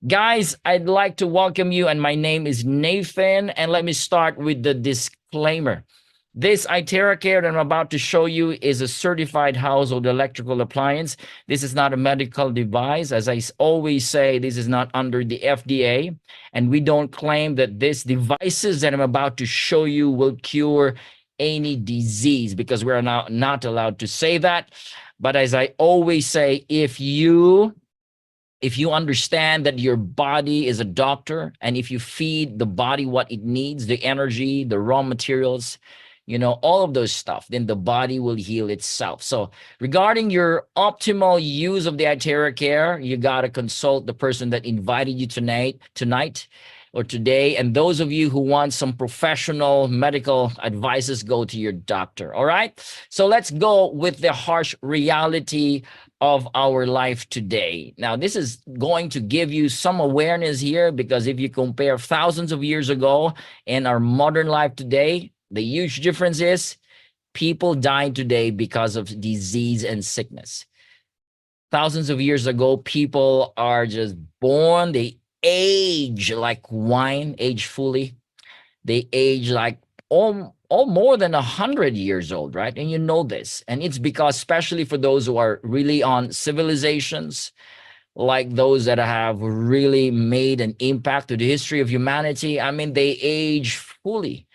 Guys, I'd like to welcome you, and my name is Nathan. And let me start with the disclaimer. This iTeraCare that I'm about to show you is a certified household electrical appliance. This is not a medical device. As I always say, this is not under the FDA. And we don't claim that these devices that I'm about to show you will cure any disease because we are now not allowed to say that. But as I always say, if you understand that your body is a doctor, and if you feed the body what it needs, the energy, the raw materials, all of those stuff, then the body will heal itself. So regarding your optimal use of the iTeraCare, you got to consult the person that invited you tonight or today. And those of you who want some professional medical advices, go to your doctor. All right. So let's go with the harsh reality of our life today. Now, this is going to give you some awareness here, because if you compare thousands of years ago and our modern life today, the huge difference is people dying today because of disease and sickness. Thousands of years ago, people are just born, they age like wine, age fully. They age like all more than 100 years old, right? And you know this. And it's because, especially for those who are really on civilizations, like those that have really made an impact to the history of humanity, I mean, they age fully.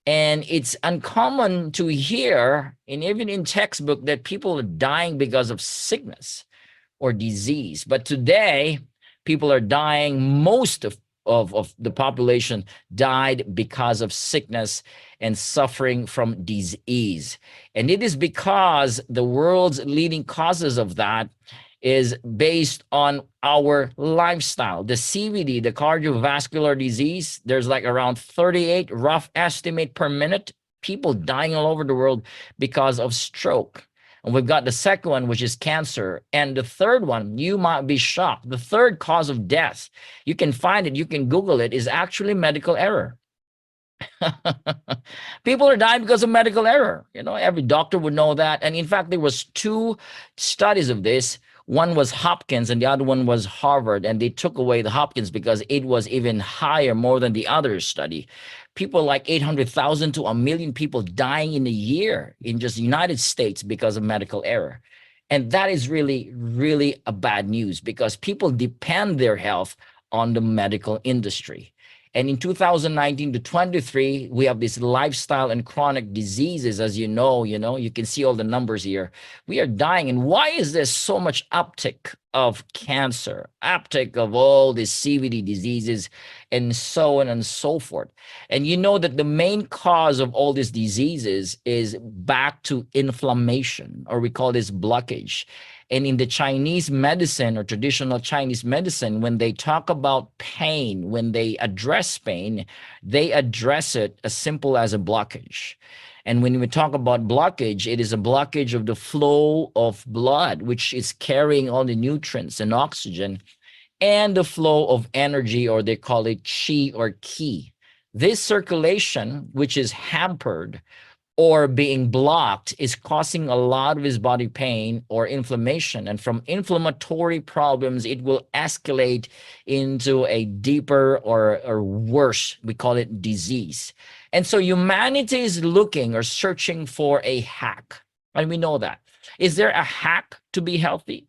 And it's uncommon to hear, and even in textbook, that people are dying because of sickness or disease. But today, people are dying. Most of the population died because of sickness and suffering from disease. And it is because the world's leading causes of that is based on our lifestyle. The CVD, the cardiovascular disease, there's like around 38 rough estimate per minute people dying all over the world because of stroke. And we've got the second one, which is cancer. And the third one, you might be shocked. The third cause of death, you can find it, you can Google it, is actually medical error. People are dying because of medical error. Every doctor would know that. And in fact, there was two studies of this. One was Hopkins and the other one was Harvard. And they took away the Hopkins because it was even higher, more than the other study. People like 800,000 to 1 million people dying in a year in just the United States because of medical error. And that is really, really a bad news, because people depend their health on the medical industry. And in 2019 to 23, we have this lifestyle and chronic diseases, as you know, you can see all the numbers here. We are dying. And why is there so much uptick of cancer, uptick of all these CVD diseases, and so on and so forth? And you know that the main cause of all these diseases is back to inflammation, or we call this blockage. And in the Chinese medicine, or traditional Chinese medicine, when they talk about pain, when they address pain, they address it as simple as a blockage. And when we talk about blockage, it is a blockage of the flow of blood, which is carrying all the nutrients and oxygen, and the flow of energy, or they call it qi or ki. This circulation, which is hampered or being blocked, is causing a lot of his body pain or inflammation. And from inflammatory problems, it will escalate into a deeper or worse, we call it disease. And so humanity is looking or searching for a hack. And we know that. Is there a hack to be healthy?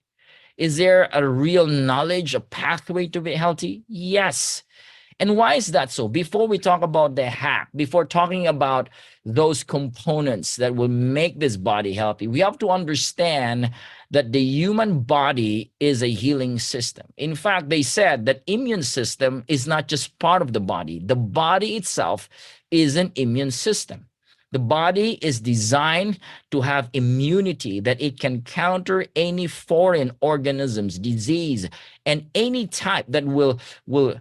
Is there a real knowledge, a pathway to be healthy? Yes. And why is that so? Before we talk about the hack, before talking about those components that will make this body healthy, we have to understand that the human body is a healing system. In fact, they said that immune system is not just part of the body. The body itself is an immune system. The body is designed to have immunity, that it can counter any foreign organisms, disease, and any type that will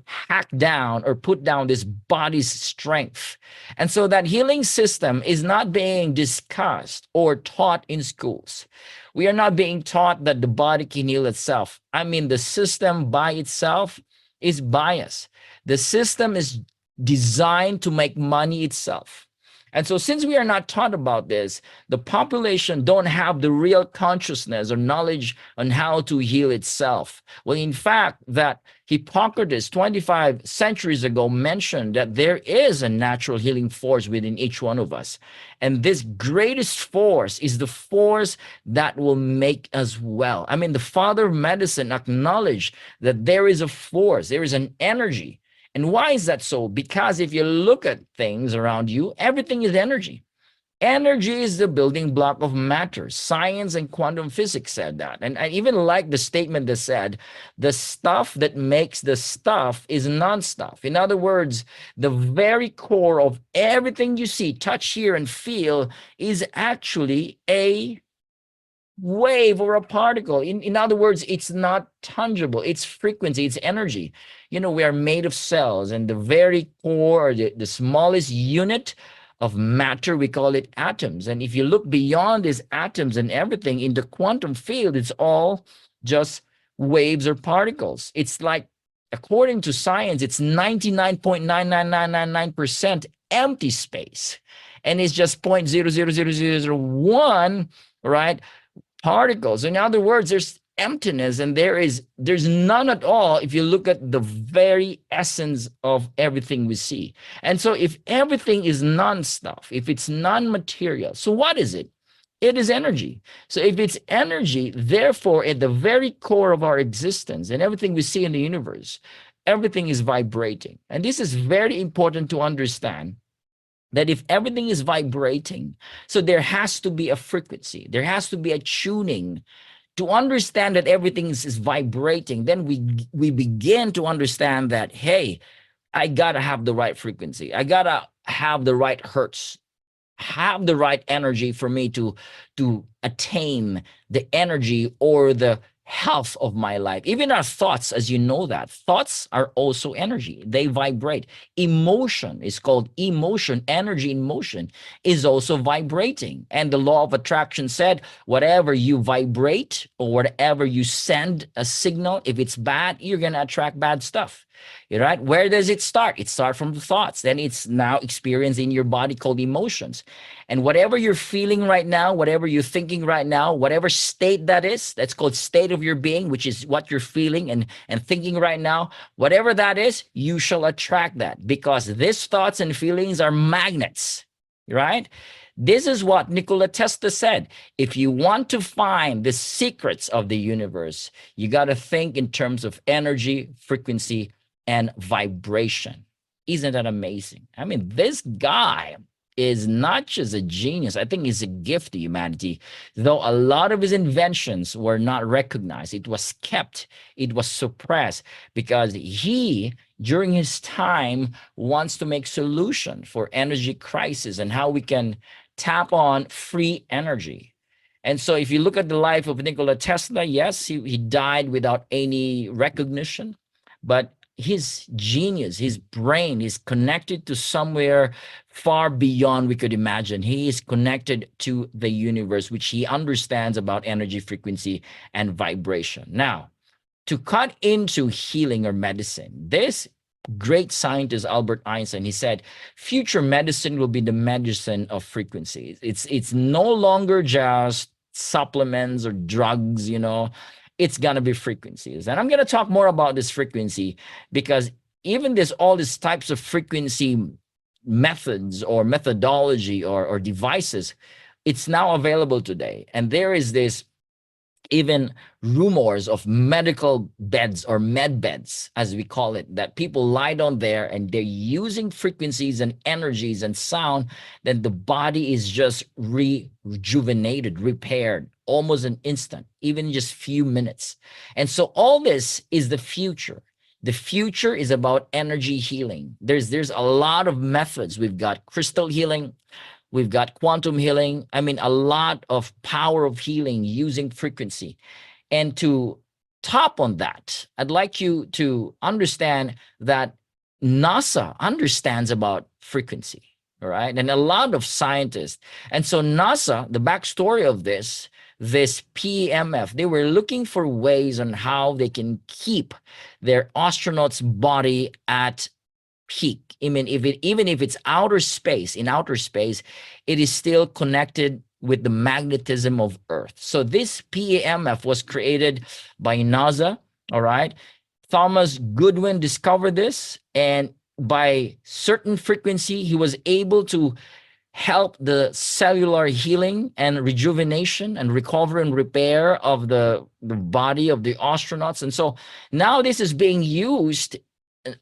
hack down or put down this body's strength. And so that healing system is not being discussed or taught in schools. We are not being taught that the body can heal itself. I mean, the system by itself is biased. The system is designed to make money itself. And so since we are not taught about this, the population don't have the real consciousness or knowledge on how to heal itself. Well, in fact, that Hippocrates 25 centuries ago mentioned that there is a natural healing force within each one of us. And this greatest force is the force that will make us well. I mean, the father of medicine acknowledged that there is a force, there is an energy. And why is that so? Because if you look at things around you, everything is energy. Energy is the building block of matter. Science and quantum physics said that. And I even like the statement that said, the stuff that makes the stuff is non-stuff. In other words, the very core of everything you see, touch, hear, and feel is actually a wave or a particle. In other words, it's not tangible. It's frequency, it's energy. We are made of cells, and the very core, or the smallest unit of matter, we call it atoms. And if you look beyond these atoms and everything in the quantum field, it's all just waves or particles. It's like, according to science, it's 99.99999% empty space. And it's just 0.00001, right, particles. In other words, there's emptiness, and there's none at all if you look at the very essence of everything we see. And so if everything is non-stuff, if it's non-material, so what is it? It is energy. So if it's energy, therefore, at the very core of our existence and everything we see in the universe, everything is vibrating. And this is very important to understand, that if everything is vibrating, so there has to be a frequency, there has to be a tuning. To understand that everything is vibrating, then we begin to understand that, hey, I gotta have the right frequency, I gotta have the right hertz, have the right energy for me to attain the energy or the health of my life. Even our thoughts, as you know, that thoughts are also energy, they vibrate. Emotion is called emotion. Energy in motion is also vibrating. And the law of attraction said, whatever you vibrate or whatever you send a signal, if it's bad, you're going to attract bad stuff. Right? Where does it start? It starts from the thoughts. Then it's now experienced in your body, called emotions. And whatever you're feeling right now, whatever you're thinking right now, whatever state that is, that's called state of your being, which is what you're feeling and thinking right now. Whatever that is, you shall attract that, because these thoughts and feelings are magnets, right? This is what Nikola Tesla said. If you want to find the secrets of the universe, you got to think in terms of energy, frequency, and vibration. Isn't that amazing? I mean, this guy is not just a genius. I think he's a gift to humanity. Though a lot of his inventions were not recognized, it was kept, it was suppressed, because he, during his time, wants to make solution for energy crisis and how we can tap on free energy. And so if you look at the life of Nikola Tesla, yes, he died without any recognition, but his genius, his brain is connected to somewhere far beyond we could imagine. He is connected to the universe, which he understands about energy, frequency, and vibration. Now, to cut into healing or medicine, this great scientist Albert Einstein, he said, future medicine will be the medicine of frequencies. It's no longer just supplements or drugs, it's going to be frequencies. And I'm going to talk more about this frequency, because even all these types of frequency methods or methodology or devices, it's now available today. And there is this even rumors of medical beds or med beds, as we call it, that people lie down there and they're using frequencies and energies and sound, then the body is just rejuvenated, repaired, almost an instant, even in just few minutes. And so all this is the future. The future is about energy healing. There's a lot of methods. We've got crystal healing, we've got quantum healing. I mean, a lot of power of healing using frequency. And to top on that, I'd like you to understand that NASA understands about frequency, all right? And a lot of scientists. And so NASA, the backstory of this PEMF, they were looking for ways on how they can keep their astronaut's body at peak. I mean, even if it's outer space, in outer space, it is still connected with the magnetism of Earth. So this PEMF was created by NASA. All right. Thomas Goodwin discovered this, and by certain frequency, he was able to help the cellular healing and rejuvenation and recovery and repair of the body of the astronauts. And so now this is being used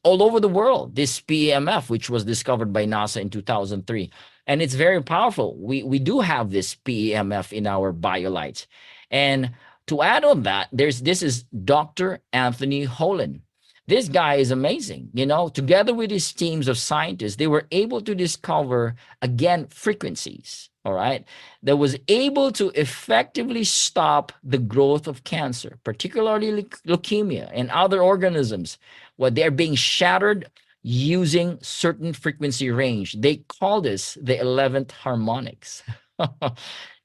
all over the world, this PEMF, which was discovered by NASA in 2003. And it's very powerful. We do have this PEMF in our BioLight. And to add on that, this is Dr. Anthony Holland. This guy is amazing. Together with his teams of scientists, they were able to discover, again, frequencies, all right, that was able to effectively stop the growth of cancer, particularly leukemia and other organisms, where they're being shattered using certain frequency range. They call this the 11th harmonics.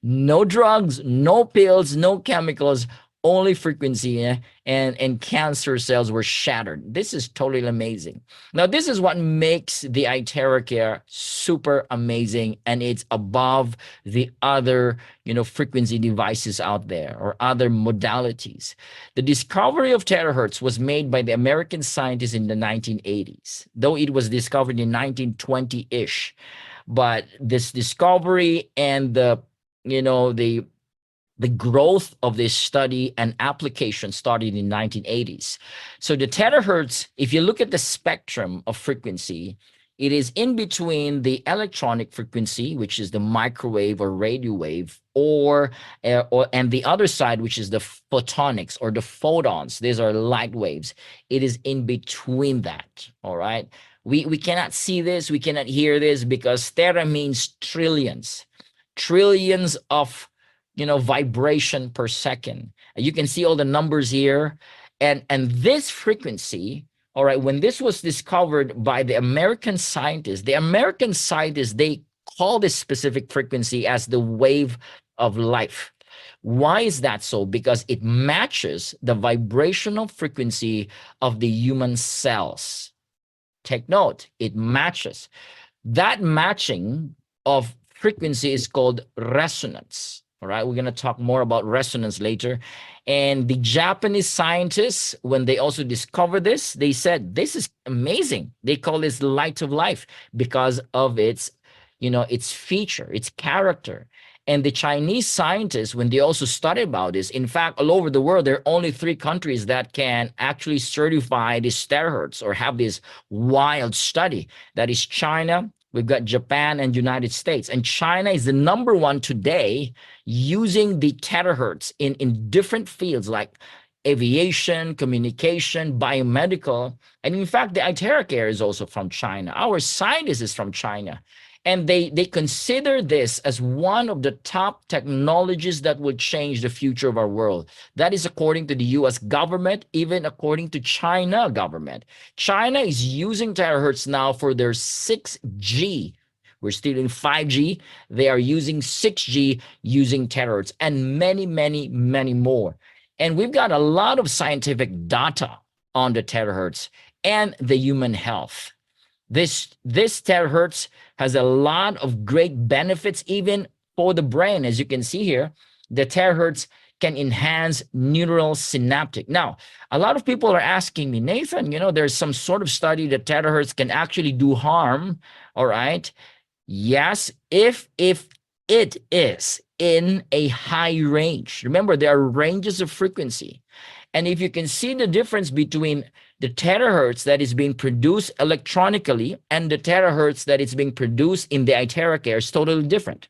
No drugs, no pills, no chemicals, only frequency, and cancer cells were shattered. This is totally amazing. Now, this is what makes the iTeraCare super amazing, and it's above the other, frequency devices out there or other modalities. The discovery of terahertz was made by the American scientists in the 1980s, though it was discovered in 1920-ish. But this discovery and the growth of this study and application started in 1980s. So the terahertz, if you look at the spectrum of frequency, it is in between the electronic frequency, which is the microwave or radio wave, and the other side, which is the photonics or the photons. These are light waves. It is in between that. All right. We cannot see this, we cannot hear this, because tera means trillions of vibration per second. You can see all the numbers here. And this frequency, all right, when this was discovered by the American scientists, they call this specific frequency as the wave of life. Why is that so? Because it matches the vibrational frequency of the human cells. Take note, it matches. That matching of frequency is called resonance. All right, we're going to talk more about resonance later. And the Japanese scientists, when they also discovered this, they said, this is amazing. They call this light of life because of its feature, its character. And the Chinese scientists, when they also studied about this, in fact, all over the world, there are only 3 countries that can actually certify this terahertz or have this wild study. That is China, we've got Japan, and United States. And China is the number 1 today using the terahertz in different fields like aviation, communication, biomedical. And in fact, the iTeraCare is also from China. Our scientist is from China. And they consider this as one of the top technologies that will change the future of our world. That is according to the US government, even according to China government. China is using terahertz now for their 6G. We're still in 5G. They are using 6G using terahertz, and many, many, many more. And we've got a lot of scientific data on the terahertz and the human health. This terahertz has a lot of great benefits, even for the brain. As you can see here, the terahertz can enhance neural synaptic. Now, a lot of people are asking me, Nathan, there's some sort of study that terahertz can actually do harm. All right. Yes, if it is in a high range. Remember, there are ranges of frequency. And if you can see the difference between the terahertz that is being produced electronically and the terahertz that is being produced in the iTeraCare is totally different.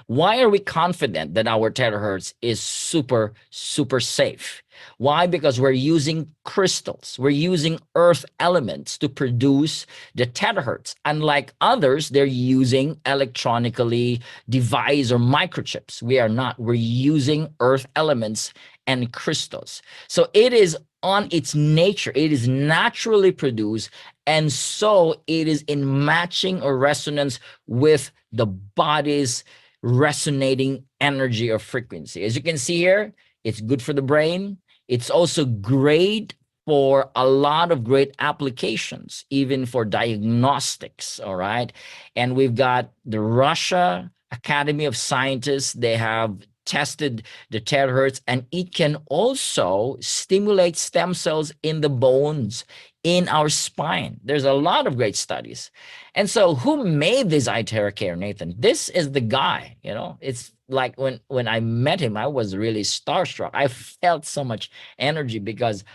Why are we confident that our terahertz is super, super safe? Why? Because we're using crystals. We're using earth elements to produce the terahertz. Unlike others, they're using electronically device or microchips. We are not. We're using earth elements and crystals. So it is on its nature. It is naturally produced. And so it is in matching or resonance with the body's resonating energy or frequency. As you can see here, it's good for the brain. It's also great for a lot of great applications, even for diagnostics. All right. And we've got the Russia Academy of Scientists. They have tested the terahertz, and it can also stimulate stem cells in the bones in our spine. There's a lot of great studies. And so who made this iTeraCare, Nathan? This is the guy, it's like when I met him, I was really starstruck. I felt so much energy because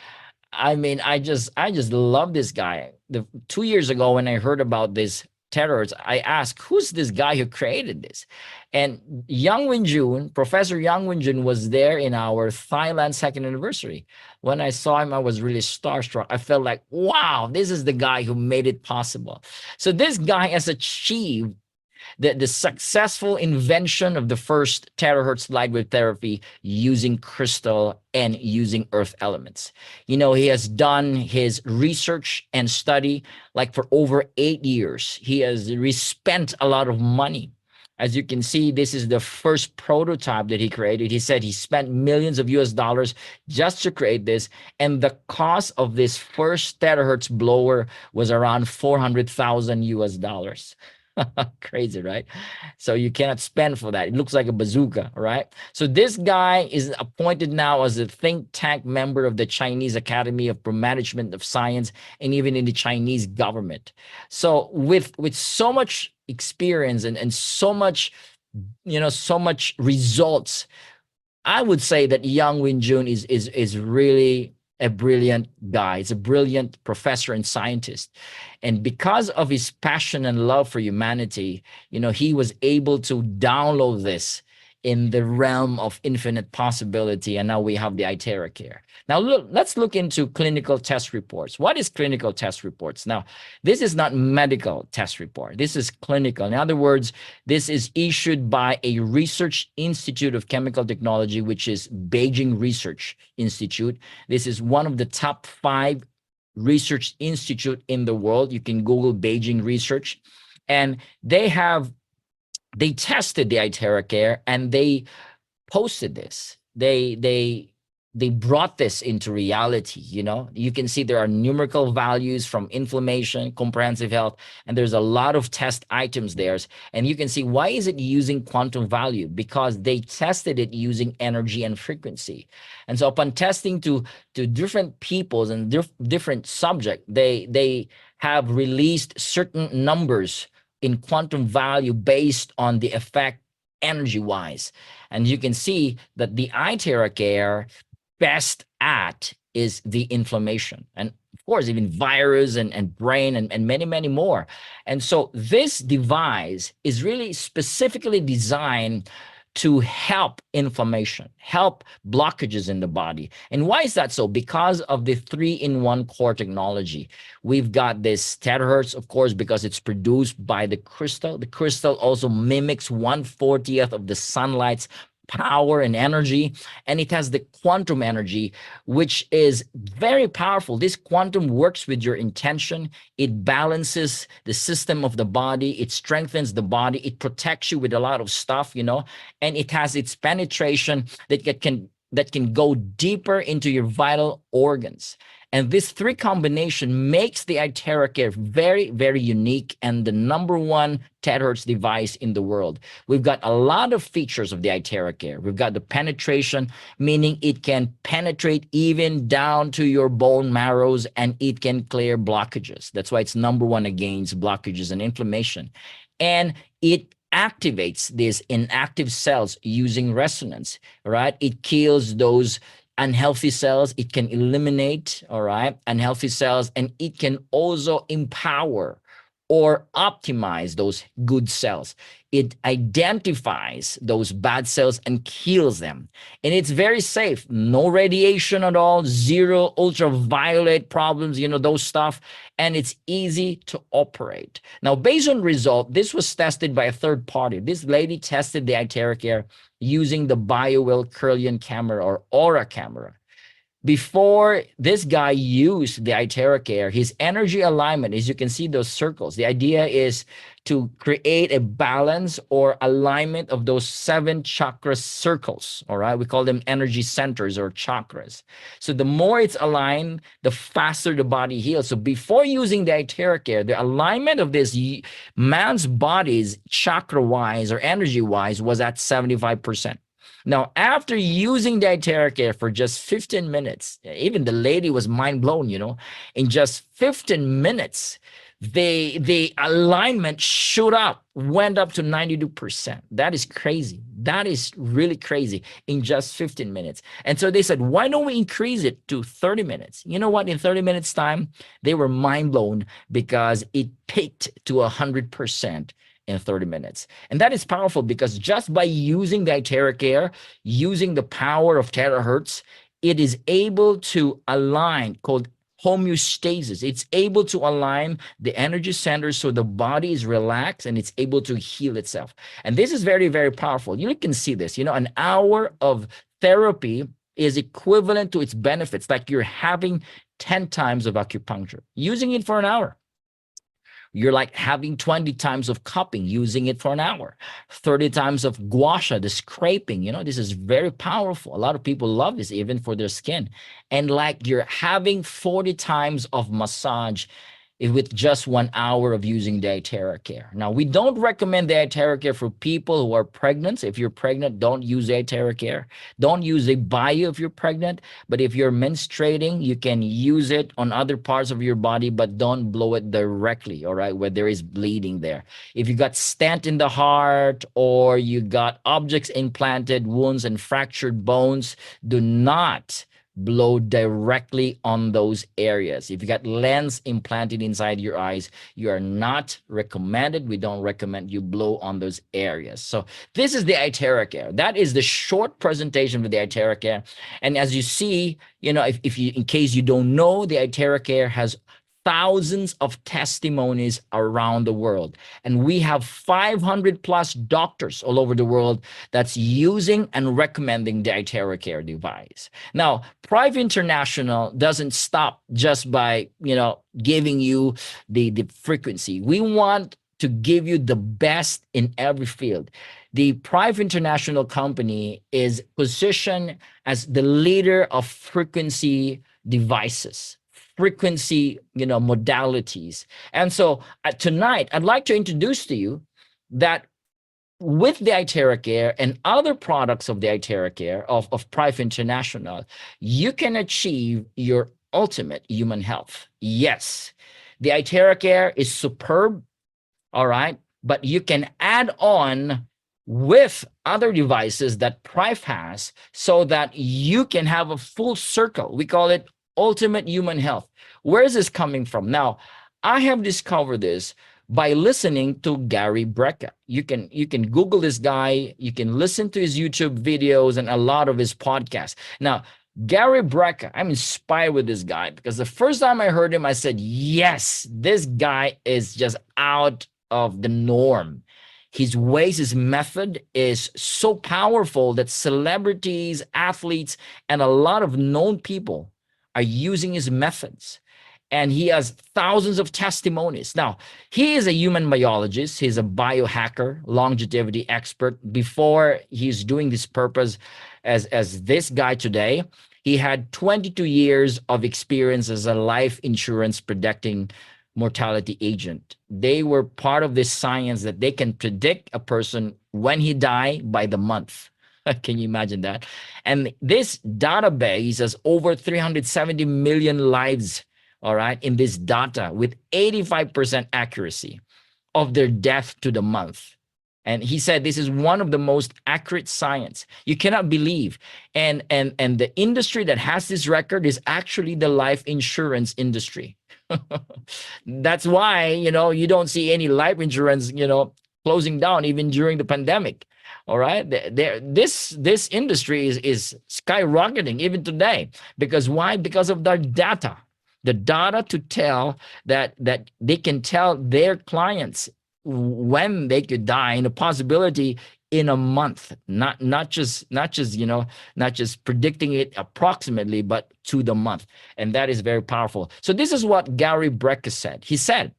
I mean, I just love this guy. The 2 years ago when I heard about this terrors, I asked, who's this guy who created this? And Yang Wen-jun, Professor Yang Wen-jun was there in our Thailand second anniversary. When I saw him, I was really starstruck. I felt like, wow, this is the guy who made it possible. So this guy has achieved the successful invention of the first terahertz light wave therapy using crystal and using earth elements. He has done his research and study like for over 8 years. He has spent a lot of money. As you can see, this is the first prototype that he created. He said he spent millions of US dollars just to create this. And the cost of this first terahertz blower was around 400,000 US dollars. Crazy, right? So you cannot spend for that. It looks like a bazooka, right? So this guy is appointed now as a think tank member of the Chinese Academy of Management of Science and even in the Chinese government. So with so much experience and so much, so much results, I would say that Yang Wen-jun is really a brilliant guy. He's a brilliant professor and scientist. And because of his passion and love for humanity, he was able to download this in the realm of infinite possibility. And now we have the iTeraCare. Now, let's look into clinical test reports. What is clinical test reports? Now, this is not medical test report. This is clinical. In other words, this is issued by a research institute of chemical technology, which is Beijing Research Institute. This is one of the top 5 research institute in the world. You can Google Beijing Research. And they tested the iTeraCare and they posted this. They brought this into reality. You can see there are numerical values from inflammation, comprehensive health, and there's a lot of test items there. And you can see, why is it using quantum value? Because they tested it using energy and frequency. And so upon testing to different peoples and different subject, they have released certain numbers in quantum value based on the effect energy-wise. And you can see that the iTeraCare best at is the inflammation. And of course, even virus and brain and many, many more. And so this device is really specifically designed to help inflammation, help blockages in the body. And why is that so? Because of the 3-in-1 core technology. We've got this terahertz, of course, because it's produced by the crystal. The crystal also mimics 1/40th of the sunlight's power and energy, and it has the quantum energy, which is very powerful. This quantum works with your intention. It balances the system of the body. It strengthens the body. It protects you with a lot of stuff, and it has its penetration that can go deeper into your vital organs. And this 3 combination makes the iTeraCare very, very unique and the #1 terahertz device in the world. We've got a lot of features of the iTeraCare. We've got the penetration, meaning it can penetrate even down to your bone marrows and it can clear blockages. That's why it's #1 against blockages and inflammation. And it activates these inactive cells using resonance, right? It kills those unhealthy cells. It can eliminate, all right, unhealthy cells, and it can also empower or optimize those good cells. It identifies those bad cells and kills them. And it's very safe. No radiation at all, 0 ultraviolet problems, those stuff. And it's easy to operate. Now, based on result, this was tested by a third party. This lady tested the iTeraCare using the BioWell Kirlian camera or Aura camera. Before this guy used the iTeraCare, his energy alignment, as you can see those circles, the idea is to create a balance or alignment of those 7 chakra circles. All right. We call them energy centers or chakras. So the more it's aligned, the faster the body heals. So before using the iTeraCare, the alignment of this man's body's chakra wise or energy wise was at 75%. Now, after using the iTeraCare for just 15 minutes, even the lady was mind blown, in just 15 minutes, the alignment shoot up, went up to 92%. That is crazy. That is really crazy in just 15 minutes. And so they said, why don't we increase it to 30 minutes? You know what? In 30 minutes time, they were mind blown because it peaked to 100% in 30 minutes. And that is powerful because just by using the iTeraCare, using the power of terahertz, it is able to align, called homeostasis. It's able to align the energy centers so the body is relaxed and it's able to heal itself. And this is very, very powerful. You can see this, an hour of therapy is equivalent to its benefits, like you're having 10 times of acupuncture, using it for an hour. You're like having 20 times of cupping, using it for an hour, 30 times of gua sha, the scraping. This is very powerful. A lot of people love this even for their skin. And like you're having 40 times of massage with just 1 hour of using the iTeraCare. Now, we don't recommend the iTeraCare for people who are pregnant. If you're pregnant, don't use the iTeraCare. Don't use a bio if you're pregnant. But if you're menstruating, you can use it on other parts of your body, but don't blow it directly, all right, where there is bleeding there. If you got stent in the heart or you got objects implanted, wounds, and fractured bones, do not blow directly on those areas. If you got lens implanted inside your eyes, you are not recommended. We don't recommend you blow on those areas. So this is the iTeraCare. That is the short presentation of the iTeraCare. And as you see, if you, in case you don't know, the iTeraCare has thousands of testimonies around the world. And we have 500 plus doctors all over the world that's using and recommending the iTeraCare device. Now, Prife International doesn't stop just by, giving you the frequency. We want to give you the best in every field. The Prife International company is positioned as the leader of frequency devices, frequency, modalities. And so tonight, I'd like to introduce to you that with the iTeraCare and other products of the iTeraCare of Prife International, you can achieve your ultimate human health. Yes, the iTeraCare is superb, all right, but you can add on with other devices that Prife has so that you can have a full circle. We call it ultimate human health. Where is this coming from? Now, I have discovered this by listening to Gary Brecka. You can Google this guy, you can listen to his YouTube videos and a lot of his podcasts. Now, Gary Brecka, I'm inspired with this guy because the first time I heard him, I said, yes, this guy is just out of the norm. His ways, his method is so powerful that celebrities, athletes, and a lot of known people are using his methods. And he has thousands of testimonies. Now, he is a human biologist. He's a biohacker, longevity expert. Before he's doing this purpose as this guy today, he had 22 years of experience as a life insurance predicting mortality agent. They were part of this science that they can predict a person when he die by the month. Can you imagine that? And this database has over 370 million lives, all right, in this data with 85% accuracy of their death to the month. And he said this is one of the most accurate science. You cannot believe. And the industry that has this record is actually the life insurance industry. That's why, you don't see any life insurance, closing down even during the pandemic. All right. This industry is skyrocketing even today. Because why? Because of their data. The data to tell that they can tell their clients when they could die and the possibility in a month, not just not just predicting it approximately, but to the month. And that is very powerful. So this is what Gary Brecka said. He said,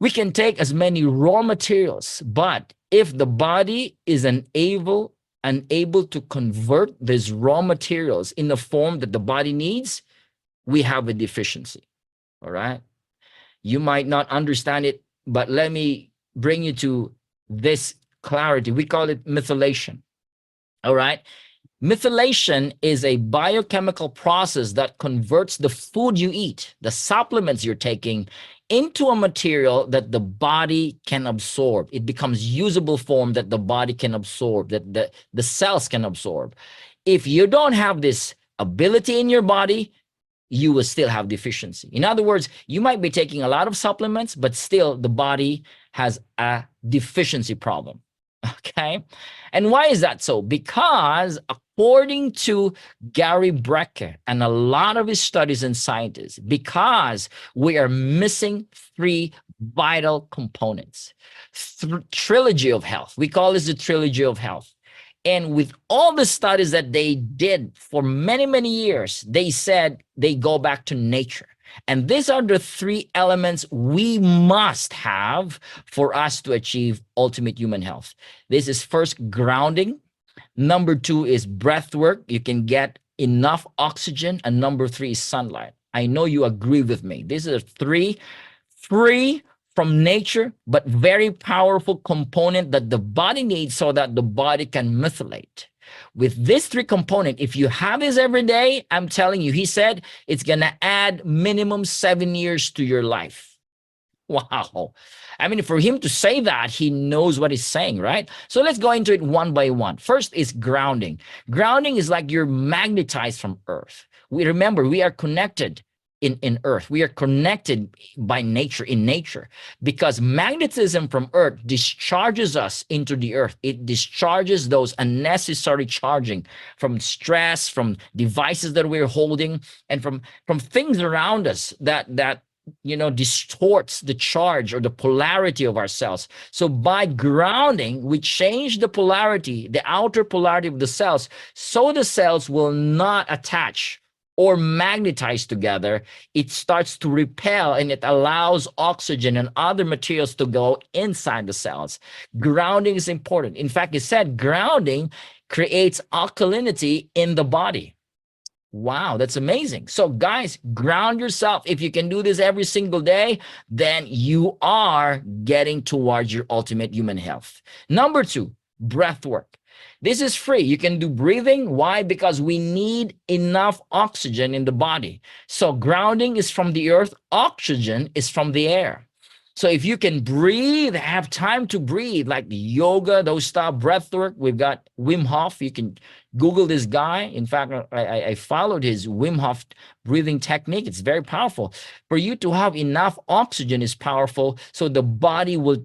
we can take as many raw materials, but if the body is unable to convert these raw materials in the form that the body needs, we have a deficiency. All right. You might not understand it, but let me bring you to this clarity. We call it methylation. All right. Methylation is a biochemical process that converts the food you eat, the supplements you're taking, into a material that the body can absorb. It becomes usable form that the body can absorb, that the cells can absorb. If you don't have this ability in your body, you will still have deficiency. In other words, you might be taking a lot of supplements, but still the body has a deficiency problem. Okay. And why is that so? Because according to Gary Brecka and a lot of his studies and scientists, because we are missing three vital components. Trilogy of health. We call this the trilogy of health. And with all the studies that they did for many, many years, they said they go back to nature. And these are the three elements we must have for us to achieve ultimate human health. This is first grounding. Number two is breath work. You can get enough oxygen. And number three is sunlight. I know you agree with me. These are three free from nature, but very powerful component that the body needs so that the body can methylate. With these three components, if you have this every day, I'm telling you, he said, it's going to add minimum 7 years to your life. Wow. I mean, for him to say that, he knows what he's saying, right? So let's go into it one by one. First is grounding. Grounding is like you're magnetized from Earth. We remember we are connected in Earth. We are connected by nature, in nature, because magnetism from Earth discharges us into the Earth. It discharges those unnecessary charging from stress, from devices that we're holding, and from things around us that distorts the charge or the polarity of our cells. So by grounding, we change the polarity, the outer polarity of the cells, so the cells will not attach or magnetize together. It starts to repel, and it allows oxygen and other materials to go inside the cells. Grounding is important. In fact, it said grounding creates alkalinity in the body. Wow, that's amazing. So guys, ground yourself. If you can do this every single day, then you are getting towards your ultimate human health. Number two, breath work. This is free. You can do breathing. Why? Because we need enough oxygen in the body. So grounding is from the earth. Oxygen is from the air. So if you can breathe, have time to breathe, like the yoga, those stuff, breath work. We've got Wim Hof. You can Google this guy. In fact, I followed his Wim Hof breathing technique. It's very powerful. For you to have enough oxygen is powerful, so the body will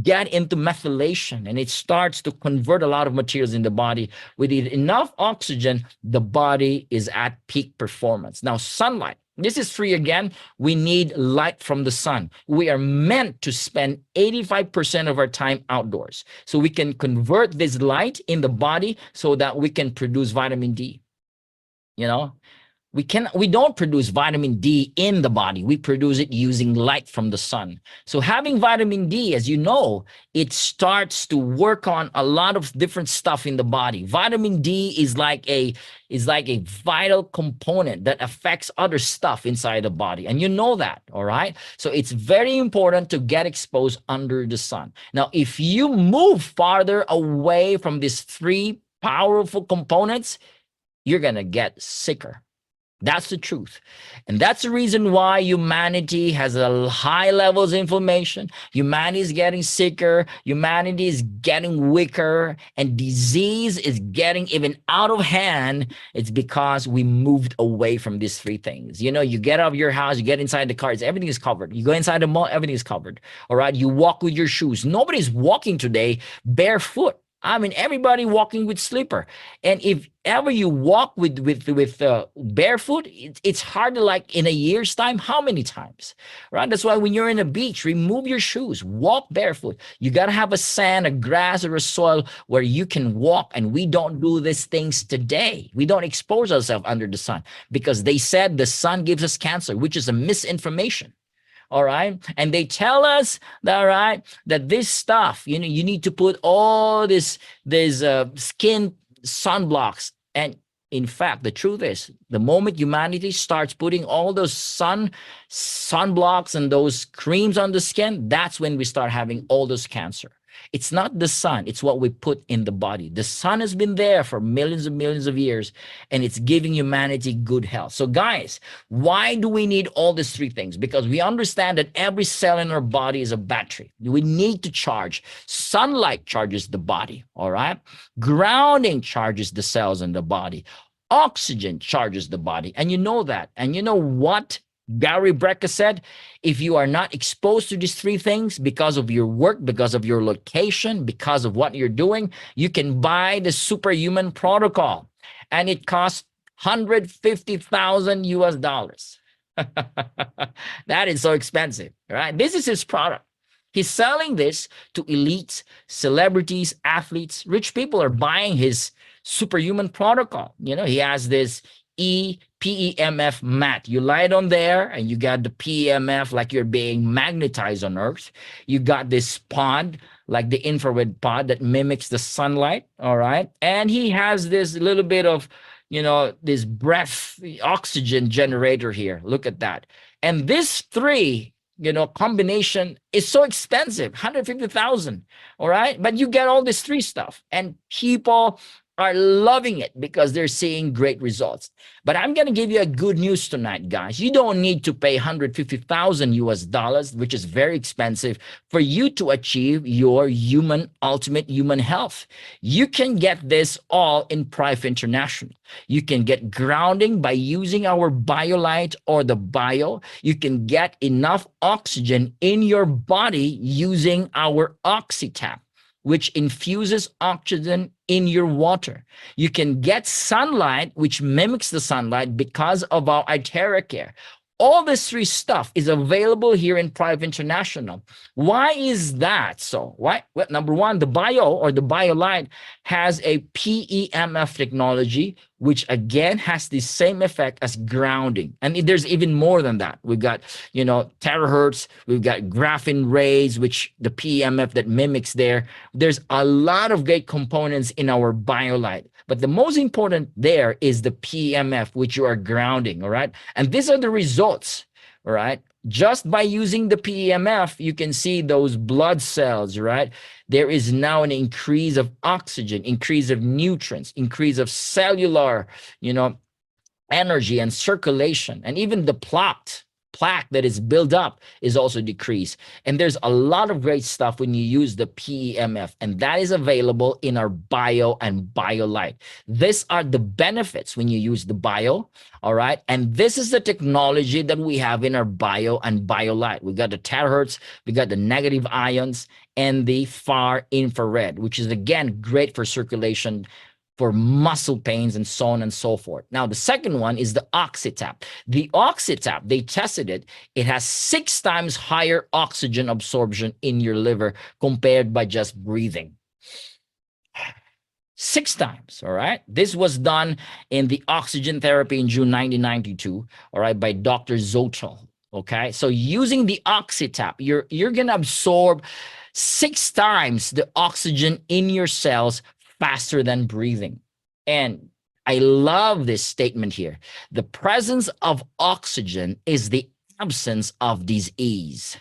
get into methylation, and it starts to convert a lot of materials in the body. With enough oxygen, the body is at peak performance. Now, sunlight. This is free again. We need light from the sun. We are meant to spend 85% of our time outdoors. So we can convert this light in the body so that we can produce vitamin D. We don't produce vitamin D in the body. We produce it using light from the sun. So having vitamin D, as you know, it starts to work on a lot of different stuff in the body. Vitamin D is like a vital component that affects other stuff inside the body. And you know that, all right? So it's very important to get exposed under the sun. Now, if you move farther away from these three powerful components, you're going to get sicker. That's the truth. And that's the reason why humanity has a high levels of inflammation. Humanity is getting sicker. Humanity is getting weaker. And disease is getting even out of hand. It's because we moved away from these three things. You get out of your house, you get inside the car, everything is covered. You go inside the mall, everything is covered. All right. You walk with your shoes. Nobody's walking today barefoot. I mean, everybody walking with slipper. And if ever you walk with barefoot, it's hard to, like, in a year's time. How many times, right? That's why when you're in a beach, remove your shoes, walk barefoot. You gotta have a sand, a grass, or a soil where you can walk. And we don't do these things today. We don't expose ourselves under the sun because they said the sun gives us cancer, which is a misinformation. All right. And they tell us that, right, that this stuff, you need to put all this skin sunblocks. And in fact, the truth is, the moment humanity starts putting all those sunblocks and those creams on the skin, that's when we start having all this cancer. It's not the sun, it's what we put in the body. The sun has been there for millions of years, and it's giving humanity good health. So, guys, why do we need all these three things? Because we understand that every cell in our body is a battery. We need to charge. Sunlight charges the body, all right? Grounding charges the cells in the body. Oxygen charges the body. And you know that. And you know what Gary Brecka said? If you are not exposed to these three things because of your work, because of your location, because of what you're doing, you can buy the superhuman protocol, and it costs 150,000 US dollars. That is so expensive, right? This is his product. He's selling this to elites, celebrities, athletes. Rich people are buying his superhuman protocol. He has this PEMF mat. You lie it on there, and you got the PEMF like you're being magnetized on Earth. You got this pod, like the infrared pod that mimics the sunlight. All right. And he has this little bit of, this breath oxygen generator here. Look at that. And this three, combination is so expensive, 150,000. All right. But you get all this three stuff, and people are loving it because they're seeing great results. But I'm going to give you a good news tonight, guys. You don't need to pay 150,000 US dollars, which is very expensive, for you to achieve your ultimate human health. You can get this all in Prife International. You can get grounding by using our BioLite or the Bio. You can get enough oxygen in your body using our OxyTap, which infuses oxygen in your water. You can get sunlight, which mimics the sunlight because of our iTeraCare. All this three stuff is available here in Prife International. Why is that so? Why? Well, number one, the Bio or the BioLite has a PEMF technology, which again has the same effect as grounding. And there's even more than that. We've got, terahertz, we've got graphene rays, which the PEMF that mimics there. There's a lot of great components in our BioLite. But the most important there is the PEMF, which you are grounding, all right? And these are the results, all right? Just by using the PEMF, you can see those blood cells, right? There is now an increase of oxygen, increase of nutrients, increase of cellular, energy and circulation. And even the plaque that is built up is also decreased. And there's a lot of great stuff when you use the PEMF, and that is available in our Bio and BioLite. These are the benefits when you use the Bio, all right? And this is the technology that we have in our Bio and BioLite. We got the terahertz, we got the negative ions, and the far infrared, which is again great for circulation, for muscle pains, and so on and so forth. Now, the second one is the OxyTap. The OxyTap, they tested it. It has 6 times higher oxygen absorption in your liver compared by just breathing. 6 times, all right? This was done in the oxygen therapy in June 1992, all right, by Dr. Zotel, okay? So using the OxyTap, you're going to absorb 6 times the oxygen in your cells faster than breathing. And I love this statement here. The presence of oxygen is the absence of disease.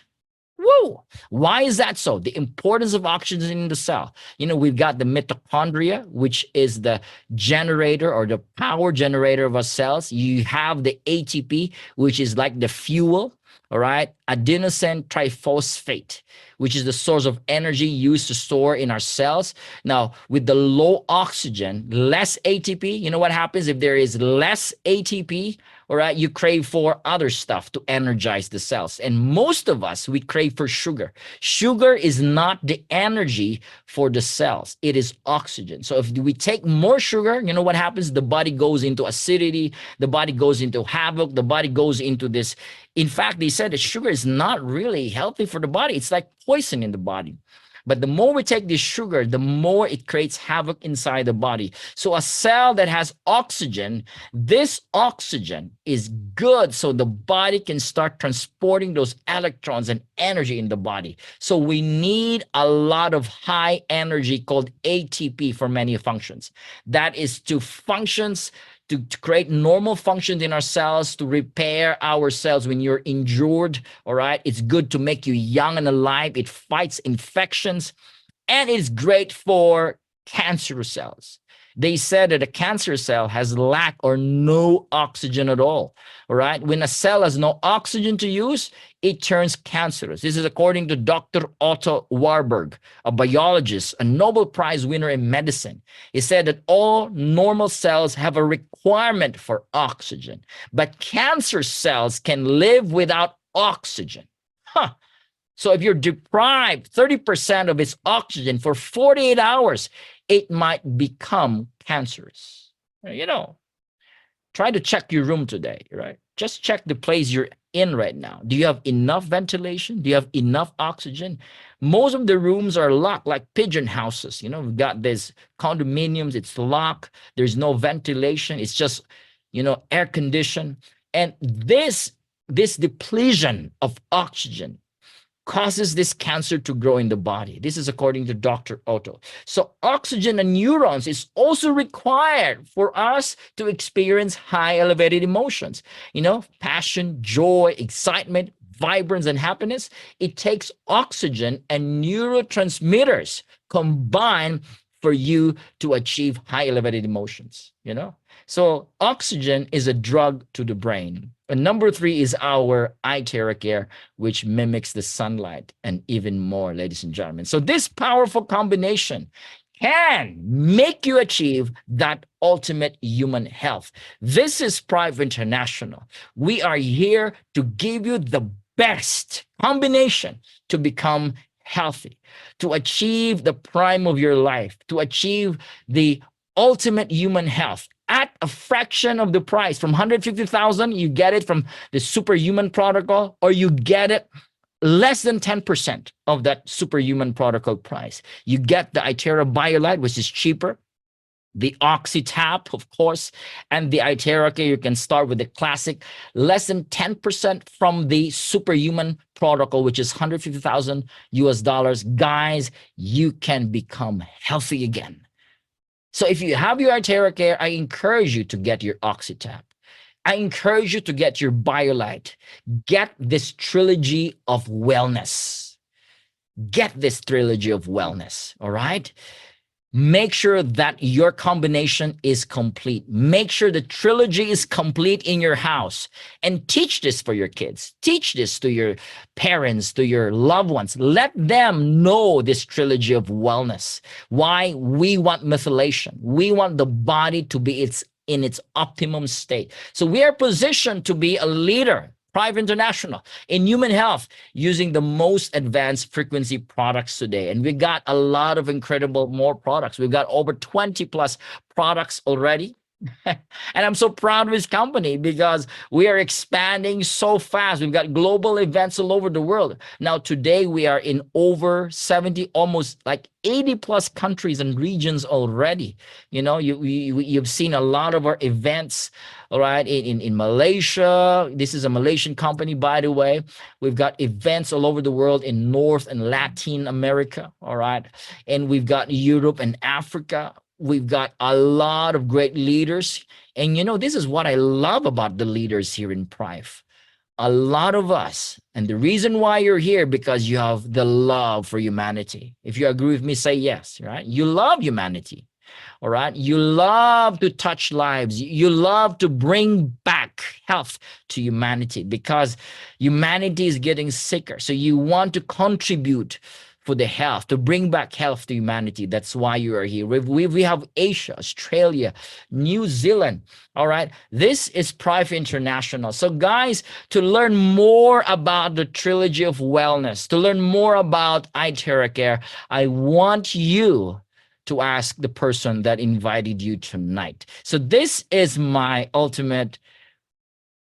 Woo! Why is that so? The importance of oxygen in the cell. We've got the mitochondria, which is the generator or the power generator of our cells. You have the ATP, which is like the fuel. All right, adenosine triphosphate, which is the source of energy used to store in our cells. Now, with the low oxygen, less ATP, you know what happens if there is less ATP? all right, you crave for other stuff to energize the cells. And most of us, we crave for sugar. Sugar is not the energy for the cells, it is oxygen. So if we take more sugar, you know what happens? The body goes into acidity, the body goes into havoc, the body goes into this. In fact, they said that sugar is not really healthy for the body, it's like poison in the body. But the more we take this sugar, the more it creates havoc inside the body. So a cell that has oxygen, this oxygen is good so the body can start transporting those electrons and energy in the body. So we need a lot of high energy called ATP for many functions. That is to functions to create normal functions in our cells, to repair our cells when you're injured, all right? It's good to make you young and alive. It fights infections, and it's great for cancer cells. They said that a cancer cell has lack or no oxygen at all right? When a cell has no oxygen to use, it turns cancerous. This is according to Dr. Otto Warburg, a biologist, a Nobel Prize winner in medicine. He said that all normal cells have a requirement for oxygen, but cancer cells can live without oxygen. Huh. So if you're deprived 30% of its oxygen for 48 hours, it might become cancerous. You know, try to check your room today, right? Just check the place you're in right now. Do you have enough ventilation? Do you have enough oxygen? Most of the rooms are locked, like pigeon houses. You know, we've got this condominiums, it's locked. There's no ventilation. It's just, air conditioned. And this depletion of oxygen causes this cancer to grow in the body. This is according to Dr. Otto. So oxygen and neurons is also required for us to experience high elevated emotions. Passion, joy, excitement, vibrance, and happiness. It takes oxygen and neurotransmitters combined for you to achieve high elevated emotions. So oxygen is a drug to the brain. And number 3 is our iTeraCare, which mimics the sunlight and even more, ladies and gentlemen. So this powerful combination can make you achieve that ultimate human health. This is Prife International. We are here to give you the best combination to become healthy, to achieve the prime of your life, to achieve the ultimate human health at a fraction of the price. From 150,000, you get it from the superhuman protocol, or you get it less than 10% of that superhuman protocol price. You get the iTera BioLite, which is cheaper, the OxyTap, of course, and the iTeraCare. You can start with the classic, less than 10% from the superhuman protocol, which is 150,000 US dollars. Guys, you can become healthy again. So if you have your iTeraCare, I encourage you to get your OxyTap. I encourage you to get your BioLite. Get this trilogy of wellness. Get this trilogy of wellness, all right? Make sure that your combination is complete. Make sure the trilogy is complete in your house, and teach this for your kids. Teach this to your parents, to your loved ones. Let them know this trilogy of wellness. Why? We want methylation. We want the body to be in its optimum state. So we are positioned to be a leader, Prife International, in human health, using the most advanced frequency products today. And we got a lot of incredible more products. We've got over 20 plus products already. And I'm so proud of this company because we are expanding so fast. We've got global events all over the world. Now, today we are in over 70, almost like 80 plus countries and regions already. You've seen a lot of our events, all right, in Malaysia. This is a Malaysian company, by the way. We've got events all over the world in North and Latin America, all right? And we've got Europe and Africa. We've got a lot of great leaders. And this is what I love about the leaders here in Prife. A lot of us, and the reason why you're here, because you have the love for humanity. If you agree with me, say yes, right? You love humanity, all right? You love to touch lives. You love to bring back health to humanity because humanity is getting sicker. So you want to contribute for the health, to bring back health to humanity. That's why you are here. We have Asia, Australia, New Zealand. All right. This is Prife International. So, guys, to learn more about the Trilogy of Wellness, to learn more about iTeraCare, I want you to ask the person that invited you tonight. So, this is my ultimate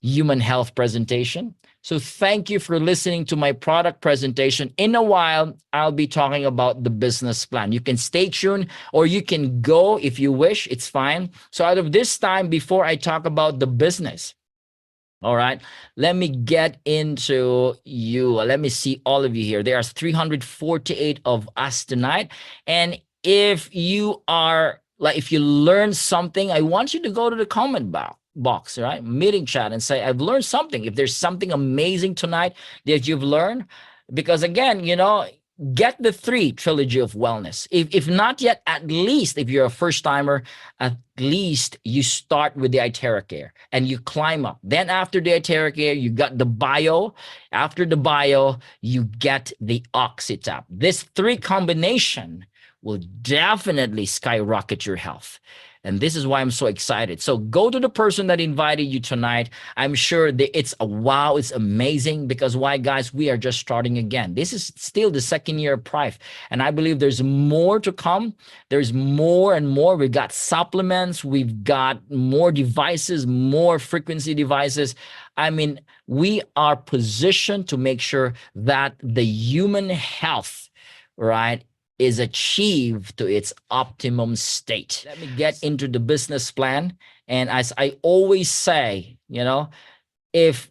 human health presentation. So thank you for listening to my product presentation. In a while, I'll be talking about the business plan. You can stay tuned or you can go if you wish. It's fine. So out of this time, before I talk about the business, all right, let me get into you. Let me see all of you here. There are 348 of us tonight. And if you are like, if you learn something, I want you to go to the comment box, right? Meeting chat and say, I've learned something. If there's something amazing tonight that you've learned, because again, get the 3 Trilogy of Wellness. If not yet, at least if you're a first timer, at least you start with the iTeraCare and you climb up. Then after the iTeraCare, you got the bio. After the bio, you get the OxyTap. This 3 combination will definitely skyrocket your health. And this is why I'm so excited. So go to the person that invited you tonight. I'm sure that it's a wow. It's amazing because why, guys? We are just starting again. This is still the second year of Prife. And I believe there's more to come. There's more and more. We've got supplements. We've got more devices, more frequency devices. I mean, we are positioned to make sure that the human health, right, is achieved to its optimum state. Let me get into the business plan. And as I always say, if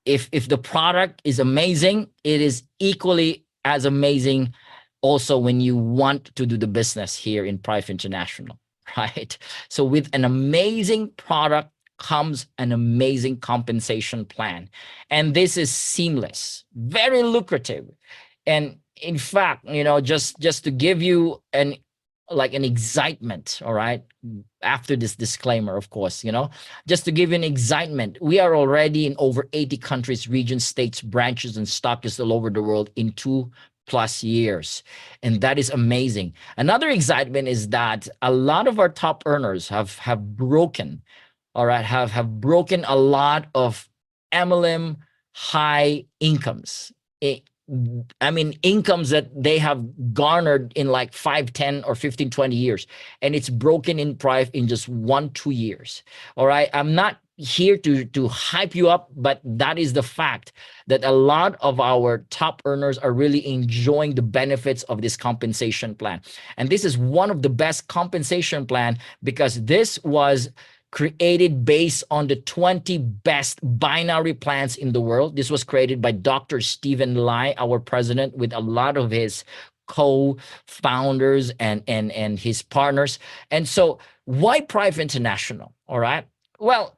the product is amazing, it is equally as amazing also when you want to do the business here in Prife International, right? So with an amazing product comes an amazing compensation plan. And this is seamless, very lucrative. And in fact, just to give you an excitement, all right, after this disclaimer, of course, just to give you an excitement, we are already in over 80 countries, regions, states, branches, and stockists all over the world in 2+ years. And that is amazing. Another excitement is that a lot of our top earners have broken, all right, have broken a lot of MLM high incomes. Incomes that they have garnered in like 5, 10, or 15, 20 years. And it's broken in Prife in just 1-2 years. All right. I'm not here to hype you up, but that is the fact that a lot of our top earners are really enjoying the benefits of this compensation plan. And this is one of the best compensation plan because this was created based on the 20 best binary plans in the world. This was created by Dr. Stephen Lai, our president, with a lot of his co-founders and his partners. And so why Prife International? All right. Well,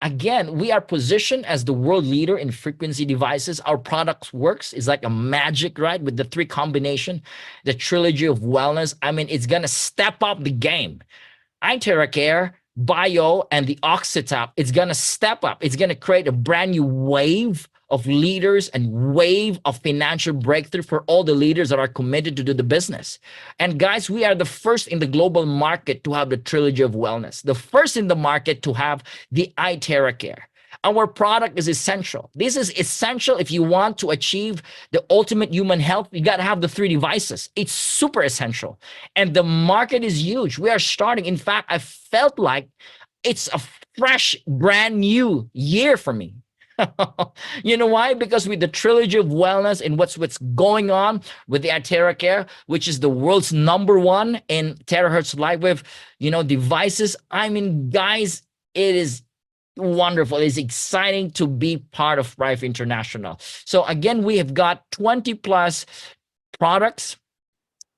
again, we are positioned as the world leader in frequency devices. Our products works. It's like a magic, right? With the 3 combination, the Trilogy of Wellness. It's going to step up the game. iTeraCare, bio, and the OxyTap, it's going to step up. It's going to create a brand new wave of leaders and wave of financial breakthrough for all the leaders that are committed to do the business. And guys, we are the first in the global market to have the Trilogy of Wellness, the first in the market to have the iTeraCare. Our product is essential. This is essential if you want to achieve the ultimate human health. You got to have the 3 devices. It's super essential. And the market is huge. We are starting. In fact, I felt like it's a fresh, brand new year for me. You know why? Because with the Trilogy of Wellness and what's going on with the iTeraCare, which is the world's #1 in terahertz lightwave, devices. Guys, it is wonderful. It's exciting to be part of Prife International. So again, we have got 20+ products.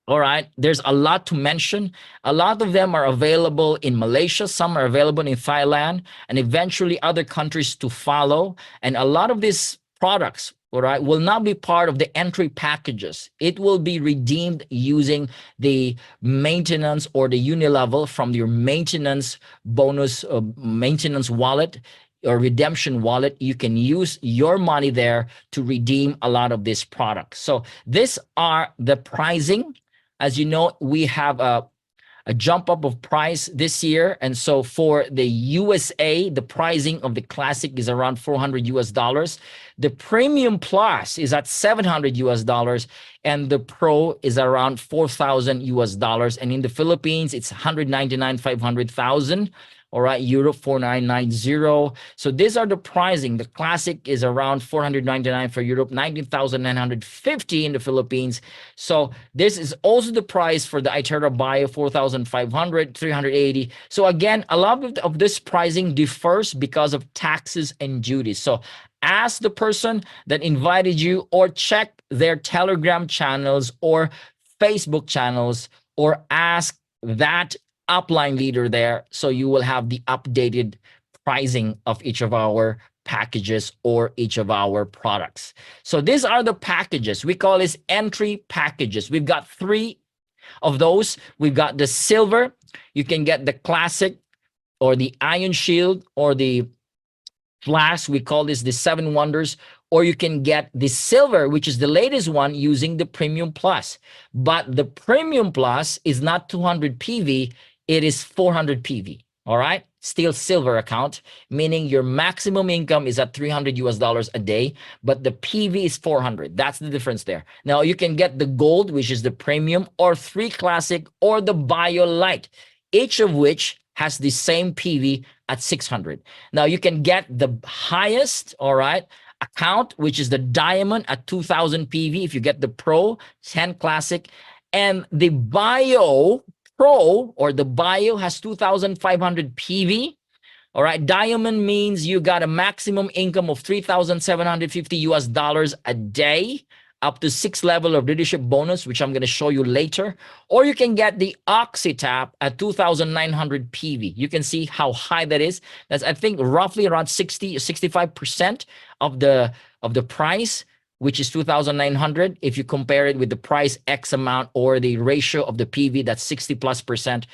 All right. There's a lot to mention. A lot of them are available in Malaysia. Some are available in Thailand and eventually other countries to follow. And a lot of these products, all right, will now be part of the entry packages. It will be redeemed using the maintenance or the unilevel from your maintenance bonus, maintenance wallet. or redemption wallet, you can use your money there to redeem a lot of these products. So these are the pricing. As you know, we have a jump up of price this year. And so for the USA, the pricing of the classic is around 400 US dollars. The premium plus is at 700 US dollars, and the pro is around 4,000 US dollars. And in the Philippines, it's 199, 500,000. All right, Europe 4990. So these are the pricing. The classic is around 499 for Europe, 19,950 in the Philippines. So this is also the price for the iTera Bio, 4,500, 380. So again, a lot of this pricing differs because of taxes and duties. So ask the person that invited you, or check their Telegram channels or Facebook channels, or ask that upline leader there, so you will have the updated pricing of each of our packages or each of our products. So these are the packages. We call this entry packages. We've got 3 of those. We've got the silver. You can get the classic or the iron shield or the flask. We call this the 7 wonders. Or you can get the silver, which is the latest one, using the premium plus. But the premium plus is not 200 PV, it is 400 PV. All right, still silver account, meaning your maximum income is at 300 US dollars a day, but the PV is 400. That's the difference there. Now you can get the gold, which is the premium, or 3 classic, or the bio light, each of which has the same PV at 600. Now you can get the highest, all right, account, which is the diamond at 2000 PV if you get the pro, 10 classic, and the bio pro, or the bio, has 2500 PV. All right, diamond means you got a maximum income of 3,750 US dollars a day, up to 6 level of leadership bonus, which I'm going to show you later. Or you can get the OxyTap at 2,900 PV. You can see how high that is. That's, I think, roughly around 65% of the price, which is 2,900. If you compare it with the price X amount, or the ratio of the PV, that's 60+%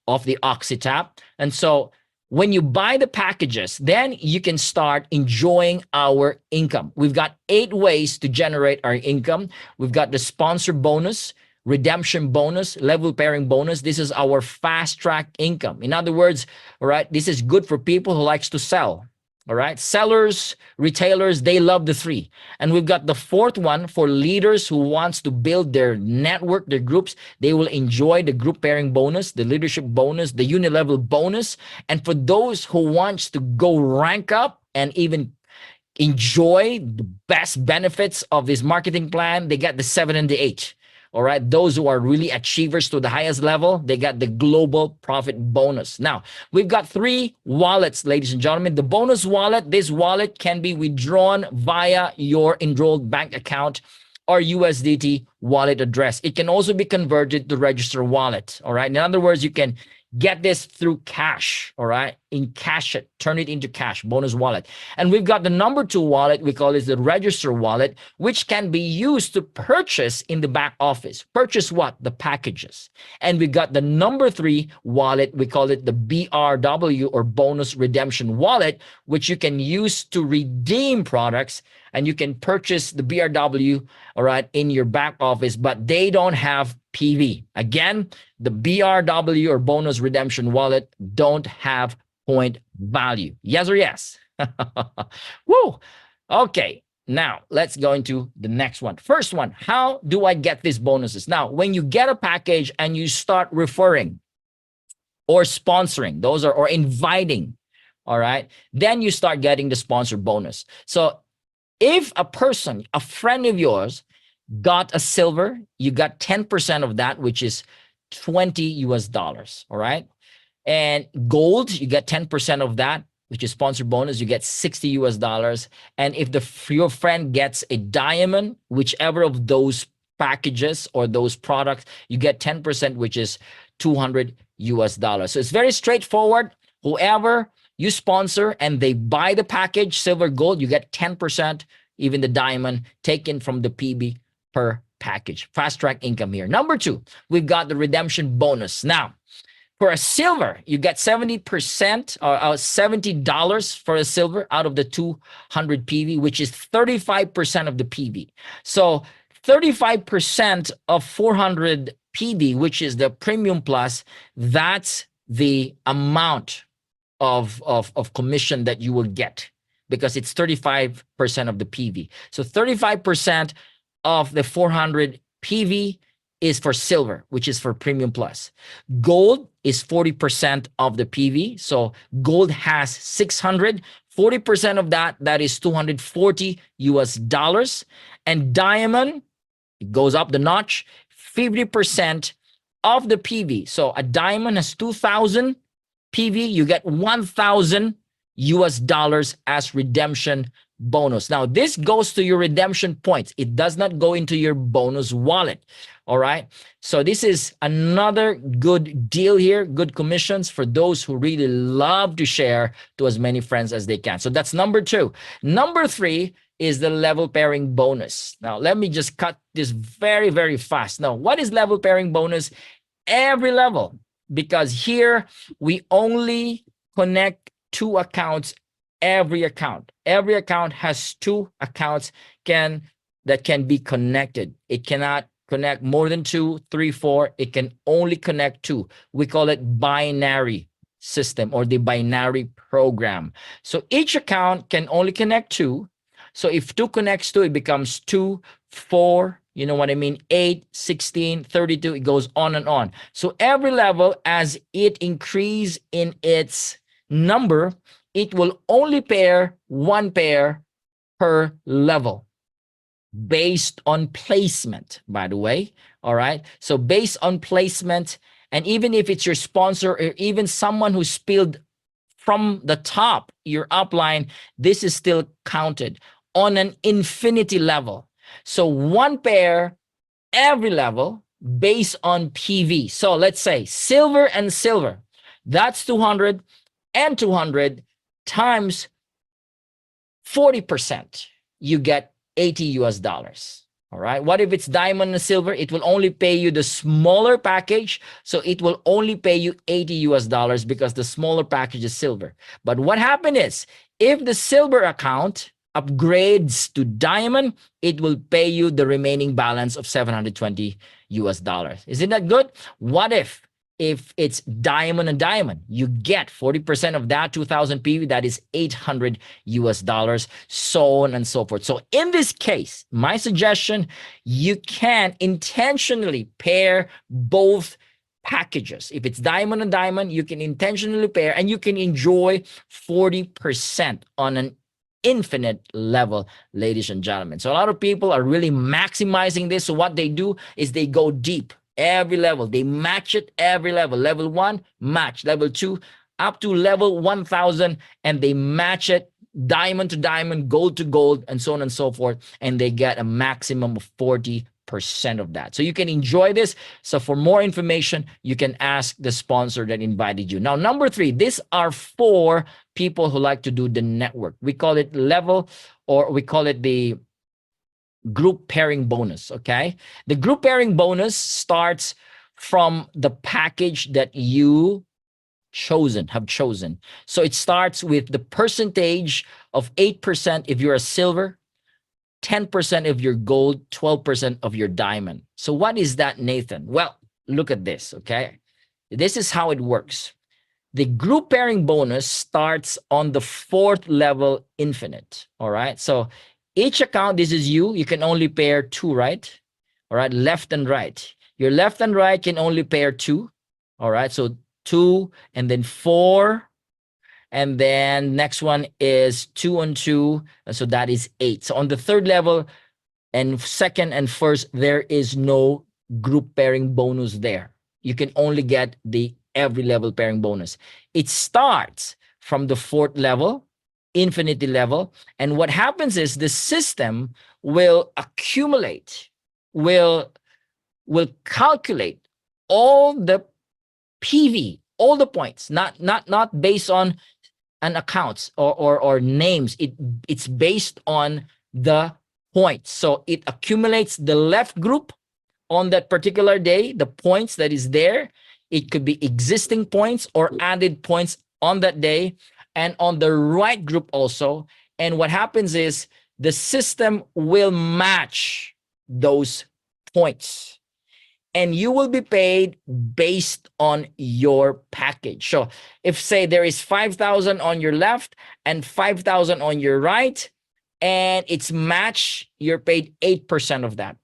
of the OxyTap. And so when you buy the packages, then you can start enjoying our income. We've got 8 ways to generate our income. We've got the sponsor bonus, redemption bonus, level pairing bonus. This is our fast track income. In other words, all right, this is good for people who likes to sell. All right, sellers, retailers, they love the 3. And we've got the 4th one for leaders who wants to build their network, their groups. They will enjoy the group pairing bonus, the leadership bonus, the uni-level bonus. And for those who wants to go rank up and even enjoy the best benefits of this marketing plan, they get the 7 and the 8. All right, those who are really achievers to the highest level, they got the global profit bonus. Now, we've got 3 wallets, ladies and gentlemen. The bonus wallet, this wallet can be withdrawn via your enrolled bank account or USDT wallet address. It can also be converted to register wallet. All right, in other words, you can get this through cash, all right? In cash it, turn it into cash, bonus wallet. And we've got the number 2 wallet, we call it the register wallet, which can be used to purchase in the back office. Purchase what? The packages. And we got the number 3 wallet, we call it the BRW, or bonus redemption wallet, which you can use to redeem products, and you can purchase the BRW, all right, in your back office, but they don't have PV. Again, the BRW, or bonus redemption wallet, don't have point value. Yes or yes? Woo! Okay, now let's go into the next one. First one, how do I get these bonuses? Now, when you get a package and you start referring or sponsoring, those are, or inviting, all right, then you start getting the sponsor bonus. So if a person, a friend of yours, got a silver, you got 10% of that, which is 20 US dollars. All right. And gold, you get 10% of that, which is sponsor bonus, you get 60 US dollars. And if your friend gets a diamond, whichever of those packages or those products, you get 10%, which is 200 US dollars. So it's very straightforward. Whoever you sponsor and they buy the package, silver, gold, you get 10%, even the diamond, taken from the PB per package. Fast track income here. Number 2, we've got the redemption bonus. Now, For a silver, you get 70% or $70 for a silver out of the 200 PV, which is 35% of the PV. So 35% of 400 PV, which is the premium plus, that's the amount of commission that you will get, because it's 35% of the PV. So 35% of the 400 PV is for silver, which is for premium plus. Gold is 40% of the PV. So gold has 600, 40% of that is 240 US dollars. And diamond, it goes up the notch, 50% of the PV. So a diamond has 2,000 PV, you get 1,000 US dollars as redemption bonus. Now, this goes to your redemption points. It does not go into your bonus wallet. All right. So this is another good deal here, good commissions for those who really love to share to as many friends as they can. So that's number 2. Number 3 is the level pairing bonus. Now, let me just cut this very, very fast. Now, what is level pairing bonus? Every level, because here we only connect 2 accounts. Every account has 2 accounts that can be connected. It cannot connect more than 2, 3, 4. It can only connect 2. We call it binary system or the binary program. So each account can only connect 2. So if 2 connects 2, it becomes 2, 4, you know what I mean, 8, 16, 32, it goes on and on. So every level, as it increases in its number, it will only pair 1 pair per level based on placement, by the way. All right. So based on placement, and even if it's your sponsor or even someone who spilled from the top, your upline, this is still counted on an infinity level. So 1 pair every level based on PV. So let's say silver and silver, that's 200 and 200 times 40%. You get 80 US dollars. All right. What if it's diamond and silver? It will only pay you the smaller package. So it will only pay you 80 US dollars because the smaller package is silver. But what happened is, if the silver account upgrades to diamond, it will pay you the remaining balance of 720 US dollars. Isn't that good? What if it's diamond and diamond, you get 40% of that 2,000 PV, that is 800 US dollars, so on and so forth. So in this case, my suggestion, you can intentionally pair both packages. If it's diamond and diamond, you can intentionally pair and you can enjoy 40% on an infinite level, ladies and gentlemen. So a lot of people are really maximizing this. So what they do is they go deep. Every level, they match it every level. Level 1, match. Level 2, up to level 1,000, and they match it diamond to diamond, gold to gold, and so on and so forth. And they get a maximum of 40% of that. So you can enjoy this. So for more information, you can ask the sponsor that invited you. Now, number 3, these are for people who like to do the network. We call it level, or we call it the group pairing bonus. Okay. The group pairing bonus starts from the package that you have chosen. So it starts with the percentage of 8% if you're a silver, 10% of your gold, 12% of your diamond. So what is that, Nathan? Well, look at this. Okay. This is how it works. The group pairing bonus starts on the 4th level infinite. All right. So each account, this is you can only pair 2, right? All right, left and right. Your left and right can only pair 2. All right, so 2 and then 4. And then next one is 2 and 2. So that is 8. So on the 3rd level and 2nd and 1st, there is no group pairing bonus there. You can only get the every level pairing bonus. It starts from the 4th level, infinity level. And what happens is the system will accumulate, will calculate all the PV, all the points, not based on an accounts or names. It's based on the points. So it accumulates the left group on that particular day, the points that is there. It could be existing points or added points on that day and on the right group also. And what happens is the system will match those points and you will be paid based on your package. So if say there is 5,000 on your left and 5,000 on your right, and it's matched, you're paid 8% of that.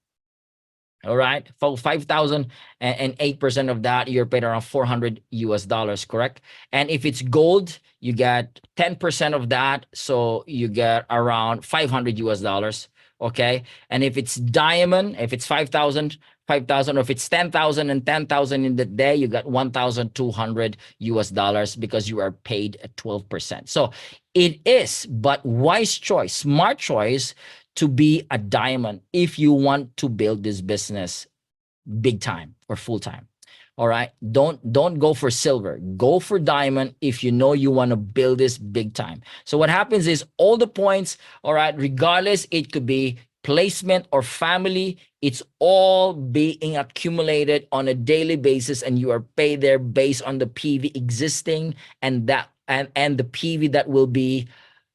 All right, for 5,000 and 8% of that, you're paid around $400, correct? And if it's gold, you get 10% of that, so you get around $500. Okay, and if it's diamond, if it's 5,000, 5,000, or if it's 10,000 and 10,000 in the day, you got $1,200 because you are paid at 12%. So it is, but wise choice, smart choice to be a diamond if you want to build this business big time or full time. All right, don't go for silver, go for diamond if you know you want to build this big time. So what happens is all the points, all right, regardless, it could be placement or family, it's all being accumulated on a daily basis, and you are paid there based on the PV existing and that and the PV that will be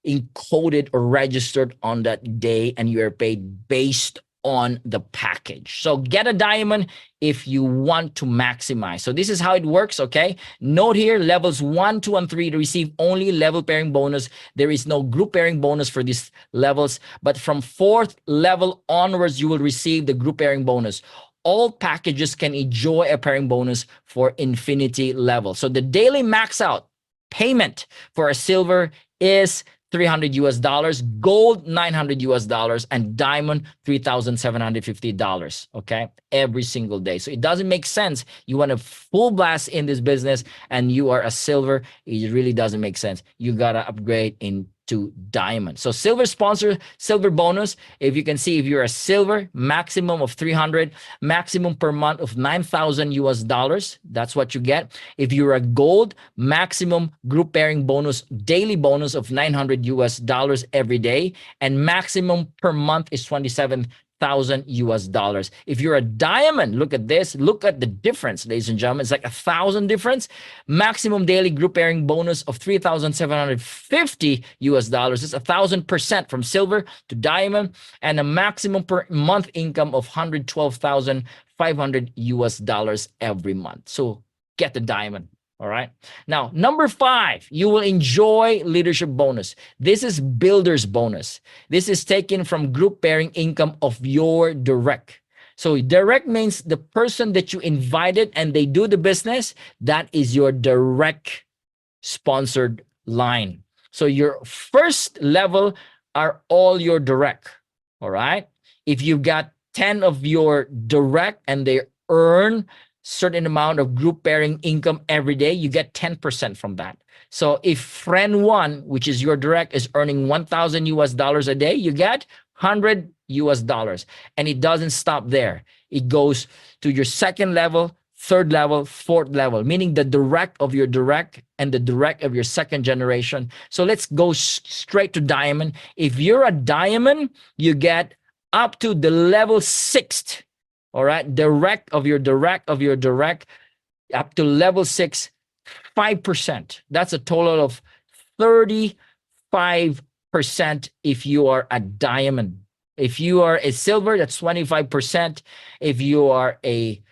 encoded or registered on that day, and you are paid based on the package. So get a diamond if you want to maximize. So this is how it works, okay? Note here, levels 1, 2, and 3 to receive only level pairing bonus. There is no group pairing bonus for these levels, but from 4th level onwards, you will receive the group pairing bonus. All packages can enjoy a pairing bonus for infinity level. So the daily max out payment for a silver is $300, gold $900, and diamond $3,750. Okay, every single day. So it doesn't make sense. You want a full blast in this business and you are a silver. It really doesn't make sense. You gotta upgrade into diamond. So silver sponsor, silver bonus. If you can see, if you're a silver, maximum of 300, maximum per month of $9,000. That's what you get. If you're a gold, maximum group pairing bonus, daily bonus of $900 every day, and maximum per month is $27,000. If you're a diamond, look at this. Look at the difference, ladies and gentlemen. It's like 1,000 difference. Maximum daily group pairing bonus of $3,750. It's 1,000% from silver to diamond, and a maximum per month income of $112,500 every month. So get the diamond. All right. Now, number 5, you will enjoy leadership bonus. This is builder's bonus. This is taken from group pairing income of your direct. So direct means the person that you invited and they do the business. That is your direct sponsored line. So your first level are all your direct. All right. If you've got 10 of your direct and they earn certain amount of group pairing income every day, you get 10% from that. So if friend 1, which is your direct, is earning $1,000 a day, you get $100. And it doesn't stop there. It goes to your second level, third level, fourth level, meaning the direct of your direct and the direct of your second generation. So let's go straight to diamond. If you're a diamond, you get up to the level 6th. All right, direct of your direct of your direct up to level 6, 5%. That's a total of 35% if you are a diamond. If you are a silver, that's 25%. If you are a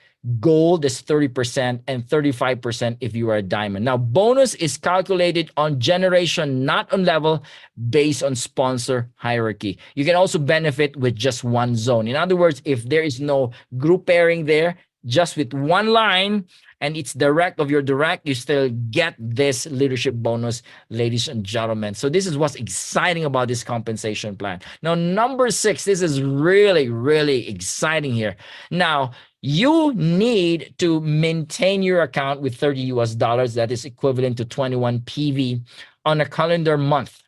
gold, is 30%, and 35% if you are a diamond. Now, bonus is calculated on generation, not on level, based on sponsor hierarchy. You can also benefit with just one zone. In other words, if there is no group pairing there, just with one line, and it's direct of your direct, you still get this leadership bonus, ladies and gentlemen. So this is what's exciting about this compensation plan. Now, number 6, this is really, really exciting here. Now, you need to maintain your account with $30. That is equivalent to 21 PV on a calendar month.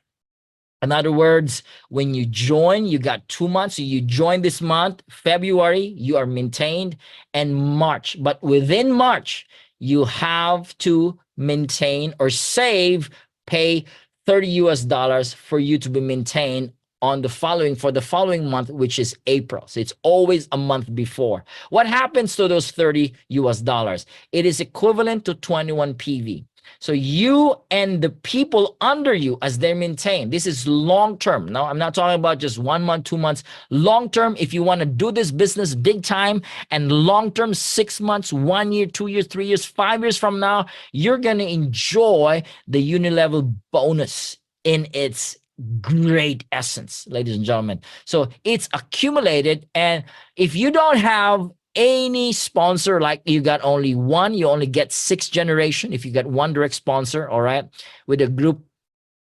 In other words, when you join, you got 2 months. So you join this month, February, you are maintained, and March. But within March, you have to maintain or save, pay $30 for you to be maintained on the following month, which is April. So it's always a month before. What happens to those 30 US dollars? It is equivalent to 21 PV. So you and the people under you, as they maintain, this is long term. Now, I'm not talking about just 1 month, 2 months. Long term, if you want to do this business big time, and long term, 6 months, 1 year, 2 years, 3 years, 5 years from now, you're going to enjoy the unilevel bonus in its great essence, ladies and gentlemen. So it's accumulated. And if you don't have any sponsor, like you got only one, you only get 6th generation. If you got one direct sponsor, all right, with a group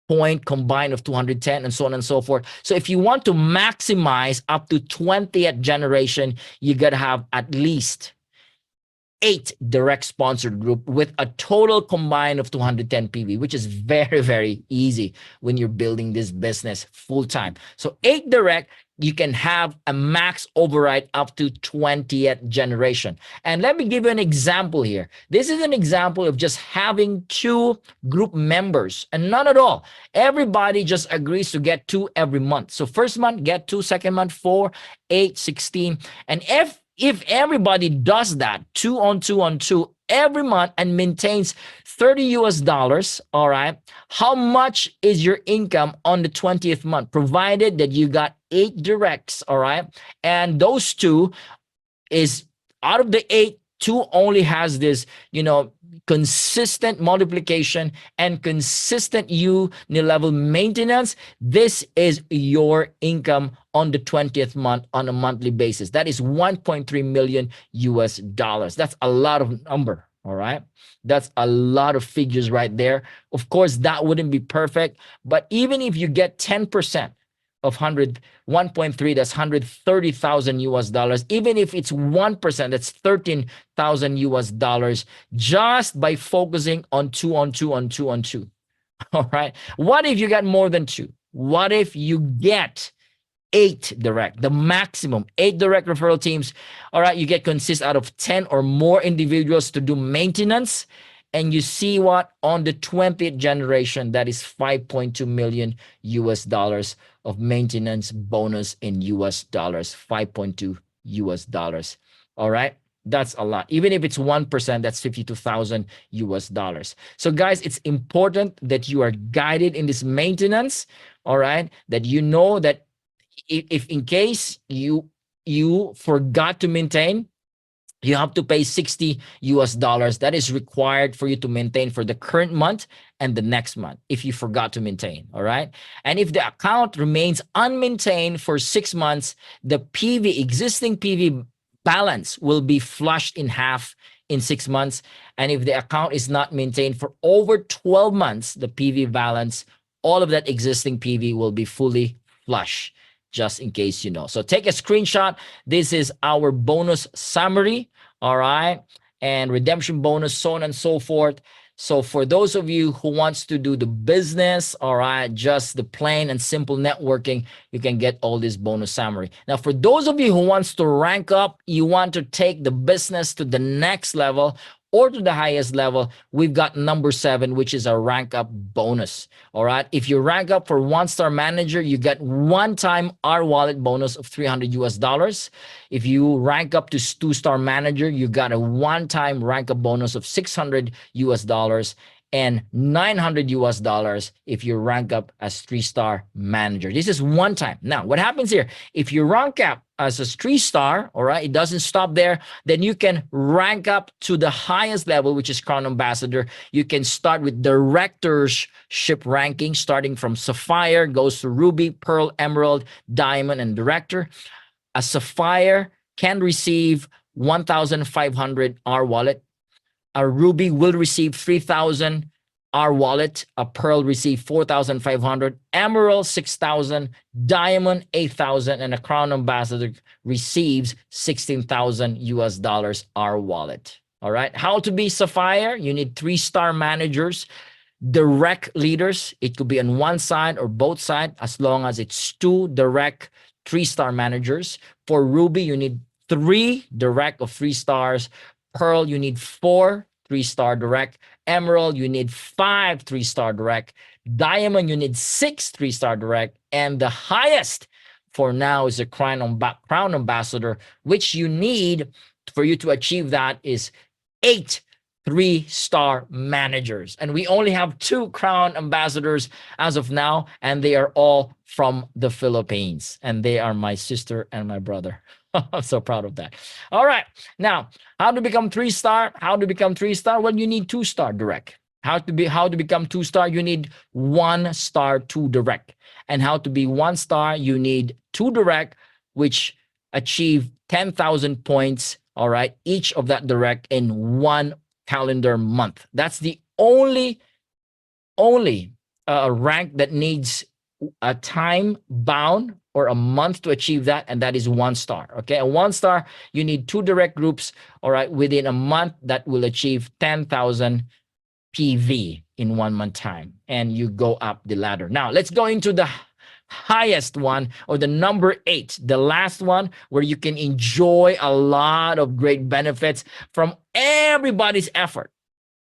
point combined of 210 and so on and so forth. So if you want to maximize up to 20th generation, you got to have at least 8 direct sponsored group with a total combined of 210 PV, which is very, very easy when you're building this business full time. So 8 direct, you can have a max override up to 20th generation. And let me give you an example here. This is an example of just having 2 group members, and none at all. Everybody just agrees to get 2 every month. So first month, get 2, second month, 4, 8, 16. And if everybody does that 2 on 2 on 2 every month and maintains 30 US dollars, all right, how much is your income on the 20th month, provided that you got 8 directs, all right, and those 2 is out of the 8, 2 only has this, consistent multiplication and consistent unilevel maintenance. This is your income on the 20th month on a monthly basis. That is 1.3 million US dollars. That's a lot of number. All right. That's a lot of figures right there. Of course, that wouldn't be perfect, but even if you get 10% of 1.3, that's 130,000 US dollars. Even if it's 1%, that's 13,000 US dollars, just by focusing on 2 on 2 on 2 on 2. All right. What if you got more than 2? What if you get 8 direct, the maximum 8 direct referral teams? All right. You get consist out of 10 or more individuals to do maintenance. And you see what? On the 20th generation, that is 5.2 million US dollars of maintenance bonus in US dollars, 5.2 US dollars. All right. That's a lot. Even if it's 1%, that's 52,000 US dollars. So guys, it's important that you are guided in this maintenance. All right. That you know that if in case you forgot to maintain, you have to pay 60 US dollars. That is required for you to maintain for the current month and the next month if you forgot to maintain. All right. And if the account remains unmaintained for 6 months, the existing PV balance will be flushed in half in 6 months. And if the account is not maintained for over 12 months, the PV balance, all of that existing PV will be fully flush, just in case you know. So take a screenshot. This is our bonus summary, all right, and redemption bonus, so on and so forth. So for those of you who wants to do the business, all right, just the plain and simple networking, you can get all this bonus summary. Now, for those of you who wants to rank up, you want to take the business to the next level or to the highest level, we've got number 7, which is a rank up bonus. All right. If you rank up for 1-star manager, you get one-time our wallet bonus of 300 US dollars. If you rank up to 2-star manager, you got a one-time rank up bonus of 600 US dollars and 900 US dollars if you rank up as 3-star manager. This is one time. Now, what happens here? If you rank up as a 3-star, all right, it doesn't stop there. Then you can rank up to the highest level, which is Crown Ambassador. You can start with directorship ranking, starting from Sapphire, goes to Ruby, Pearl, Emerald, Diamond, and Director. A Sapphire can receive 1,500 R wallet. A Ruby will receive 3,000 R wallet. A Pearl receive 4,500. Emerald 6,000. Diamond 8,000. And a Crown Ambassador receives 16,000 US dollars R wallet. All right. How to be Sapphire? You need 3-star managers, direct leaders. It could be on one side or both sides, as long as it's 2 direct 3-star managers. For Ruby, you need 3 direct of 3 stars. Pearl, you need 4 3-star direct. Emerald, you need 5 3-star direct. Diamond, you need 6 3-star direct. And the highest for now is a crown ambassador, which you need for you to achieve that is 8 3-star managers. And we only have 2 crown ambassadors as of now, and they are all from the Philippines. And they are my sister and my brother. I'm so proud of that. All right. Now, how to become 3-star? How to become 3-star? Well, you need 2-star direct. How to become 2-star? You need 1-star 2 direct. And how to be 1-star? You need 2 direct, which achieve 10,000 points. All right, each of that direct in 1 calendar month. That's the only rank that needs a time bound or a month to achieve that, and that is 1-star. Okay, a 1-star, you need 2 direct groups, all right, within a month that will achieve 10,000 PV in 1 month time, and you go up the ladder. Now let's go into the highest one, or the number 8, the last one, where you can enjoy a lot of great benefits from everybody's effort.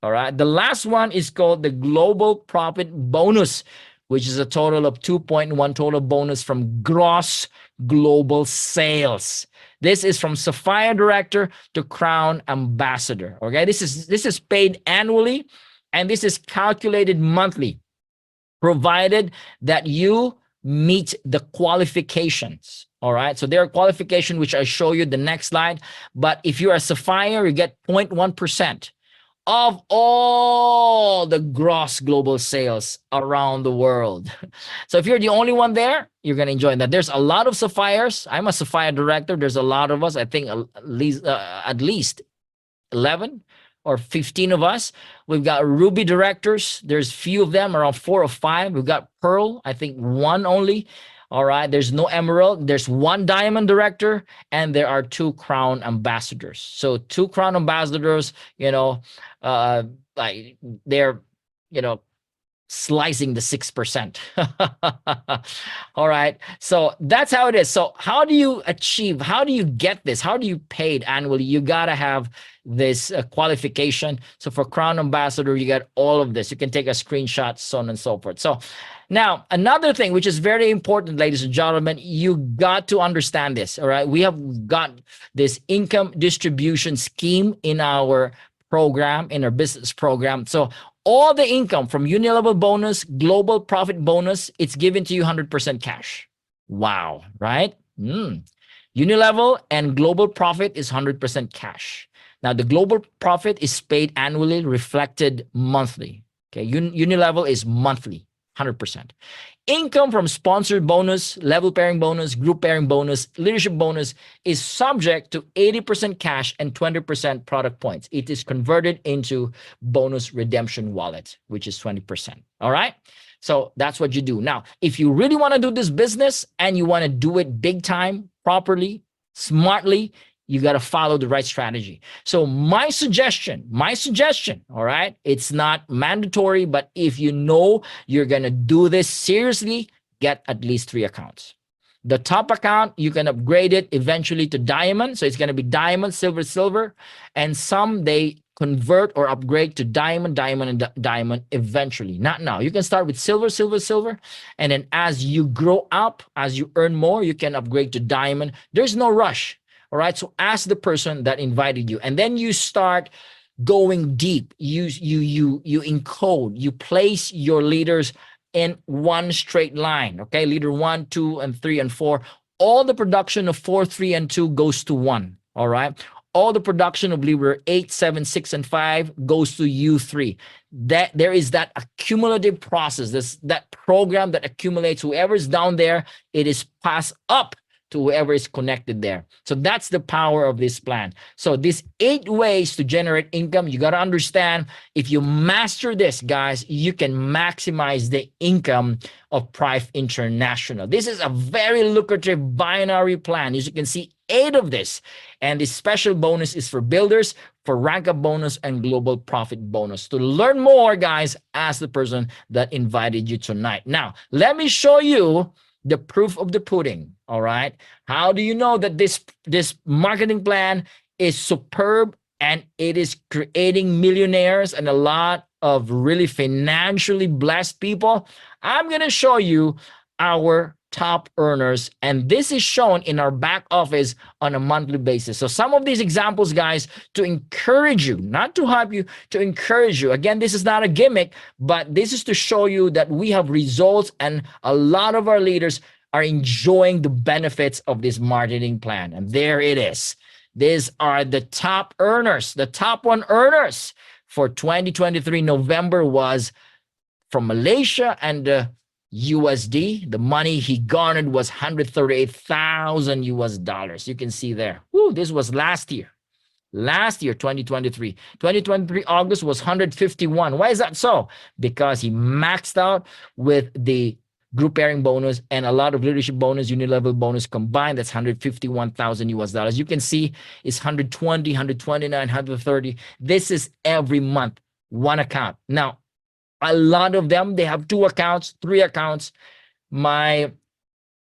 All right, the last one is called the global profit bonus, which is a total of 2.1 total bonus from gross global sales. This is from Sapphire Director to Crown Ambassador. Okay, this is paid annually, and this is calculated monthly, provided that you meet the qualifications. All right, so there are qualifications which I show you the next slide. But if you are a Sapphire, you get 0.1% of all the gross global sales around the world. So if you're the only one there, you're going to enjoy that. There's a lot of Sapphires. I'm a Sapphire Director. There's a lot of us. I think at least 11 or 15 of us. We've got Ruby Directors. There's few of them, around 4 or 5. We've got Pearl, I think 1 only. All right, there's no Emerald. There's 1 Diamond Director, and there are 2 Crown Ambassadors. So 2 Crown Ambassadors, like they're, slicing the 6%. All right, so that's how it is. So how do you get this? How do you pay it annually? You gotta have this qualification. So for Crown Ambassador, you get all of this. You can take a screenshot, so on and so forth. So now, another thing which is very important, ladies and gentlemen, you got to understand this. All right, we have got this income distribution scheme in our program, in our business program. So all the income from Unilevel bonus, global profit bonus, it's given to you 100% cash. Wow, right? Unilevel and global profit is 100% cash. Now, the global profit is paid annually, reflected monthly. Okay, Unilevel is monthly, 100%. Income from sponsored bonus, level pairing bonus, group pairing bonus, leadership bonus is subject to 80% cash and 20% product points. It is converted into bonus redemption wallet, which is 20%. All right. So that's what you do. Now, if you really want to do this business and you want to do it big time, properly, smartly, you got to follow the right strategy. So my suggestion, all right, it's not mandatory, but if you know you're going to do this seriously, get at least 3 accounts. The top account, you can upgrade it eventually to diamond. So it's going to be diamond, silver, silver. And some they convert or upgrade to diamond, diamond, and diamond eventually. Not now. You can start with silver, silver, silver. And then as you grow up, as you earn more, you can upgrade to diamond. There's no rush. All right. So ask the person that invited you, and then you start going deep. You encode, you place your leaders in one straight line. Okay. Leader 1, 2, and 3, and 4. All the production of 4, 3, and 2 goes to 1. All right. All the production of leader 8, 7, 6, and 5 goes to U3. That there is that accumulative process, that program that accumulates. Whoever's down there, it is passed up to whoever is connected there. So that's the power of this plan. So these 8 ways to generate income, you got to understand, if you master this, guys, you can maximize the income of Prife International. This is a very lucrative binary plan. As you can see, 8 of this. And the special bonus is for builders, for rank up bonus, and global profit bonus. To learn more, guys, ask the person that invited you tonight. Now, let me show you the proof of the pudding. All right. How do you know that this marketing plan is superb and it is creating millionaires and a lot of really financially blessed people. I'm going to show you our top earners, and this is shown in our back office on a monthly basis. So some of these examples, guys, to encourage you, not to help you, to encourage you. Again, this is not a gimmick, but this is to show you that we have results, and a lot of our leaders are enjoying the benefits of this marketing plan. And there it is. These are the top earners. The top one earners for 2023 November was from Malaysia and USD. The money he garnered was 138,000 US dollars. You can see there. Woo, this was last year. Last year, 2023. 2023 August was 151. Why is that so? Because he maxed out with the group pairing bonus and a lot of leadership bonus, unit level bonus combined. That's 151,000 US dollars. You can see it's 120, 129, 130. This is every month, one account. Now, a lot of them, they have 2 accounts, 3 accounts. My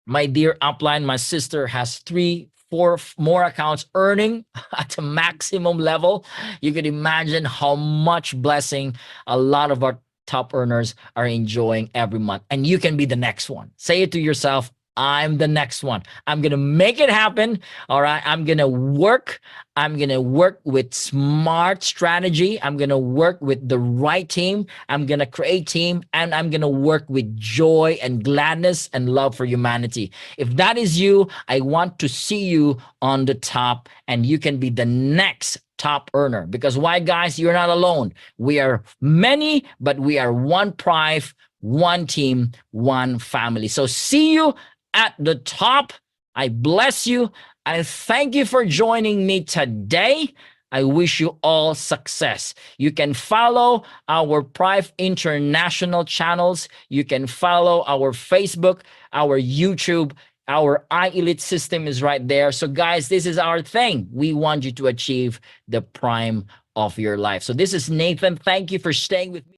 dear upline, my sister has 3, 4 more accounts earning at a maximum level. You can imagine how much blessing a lot of our top earners are enjoying every month. And you can be the next one. Say it to yourself, I'm the next one. I'm going to make it happen. All right. I'm going to work. I'm going to work with smart strategy. I'm going to work with the right team. I'm going to create team, and I'm going to work with joy and gladness and love for humanity. If that is you, I want to see you on the top, and you can be the next top earner. Because why, guys? You're not alone. We are many, but we are one Prife, one team, one family. So see you at the top. I bless you. I thank you for joining me today. I wish you all success. You can follow our Prife International channels. You can follow our Facebook, our YouTube. Our iElite system is right there. So guys, this is our thing. We want you to achieve the prime of your life. So this is Nathan. Thank you for staying with me.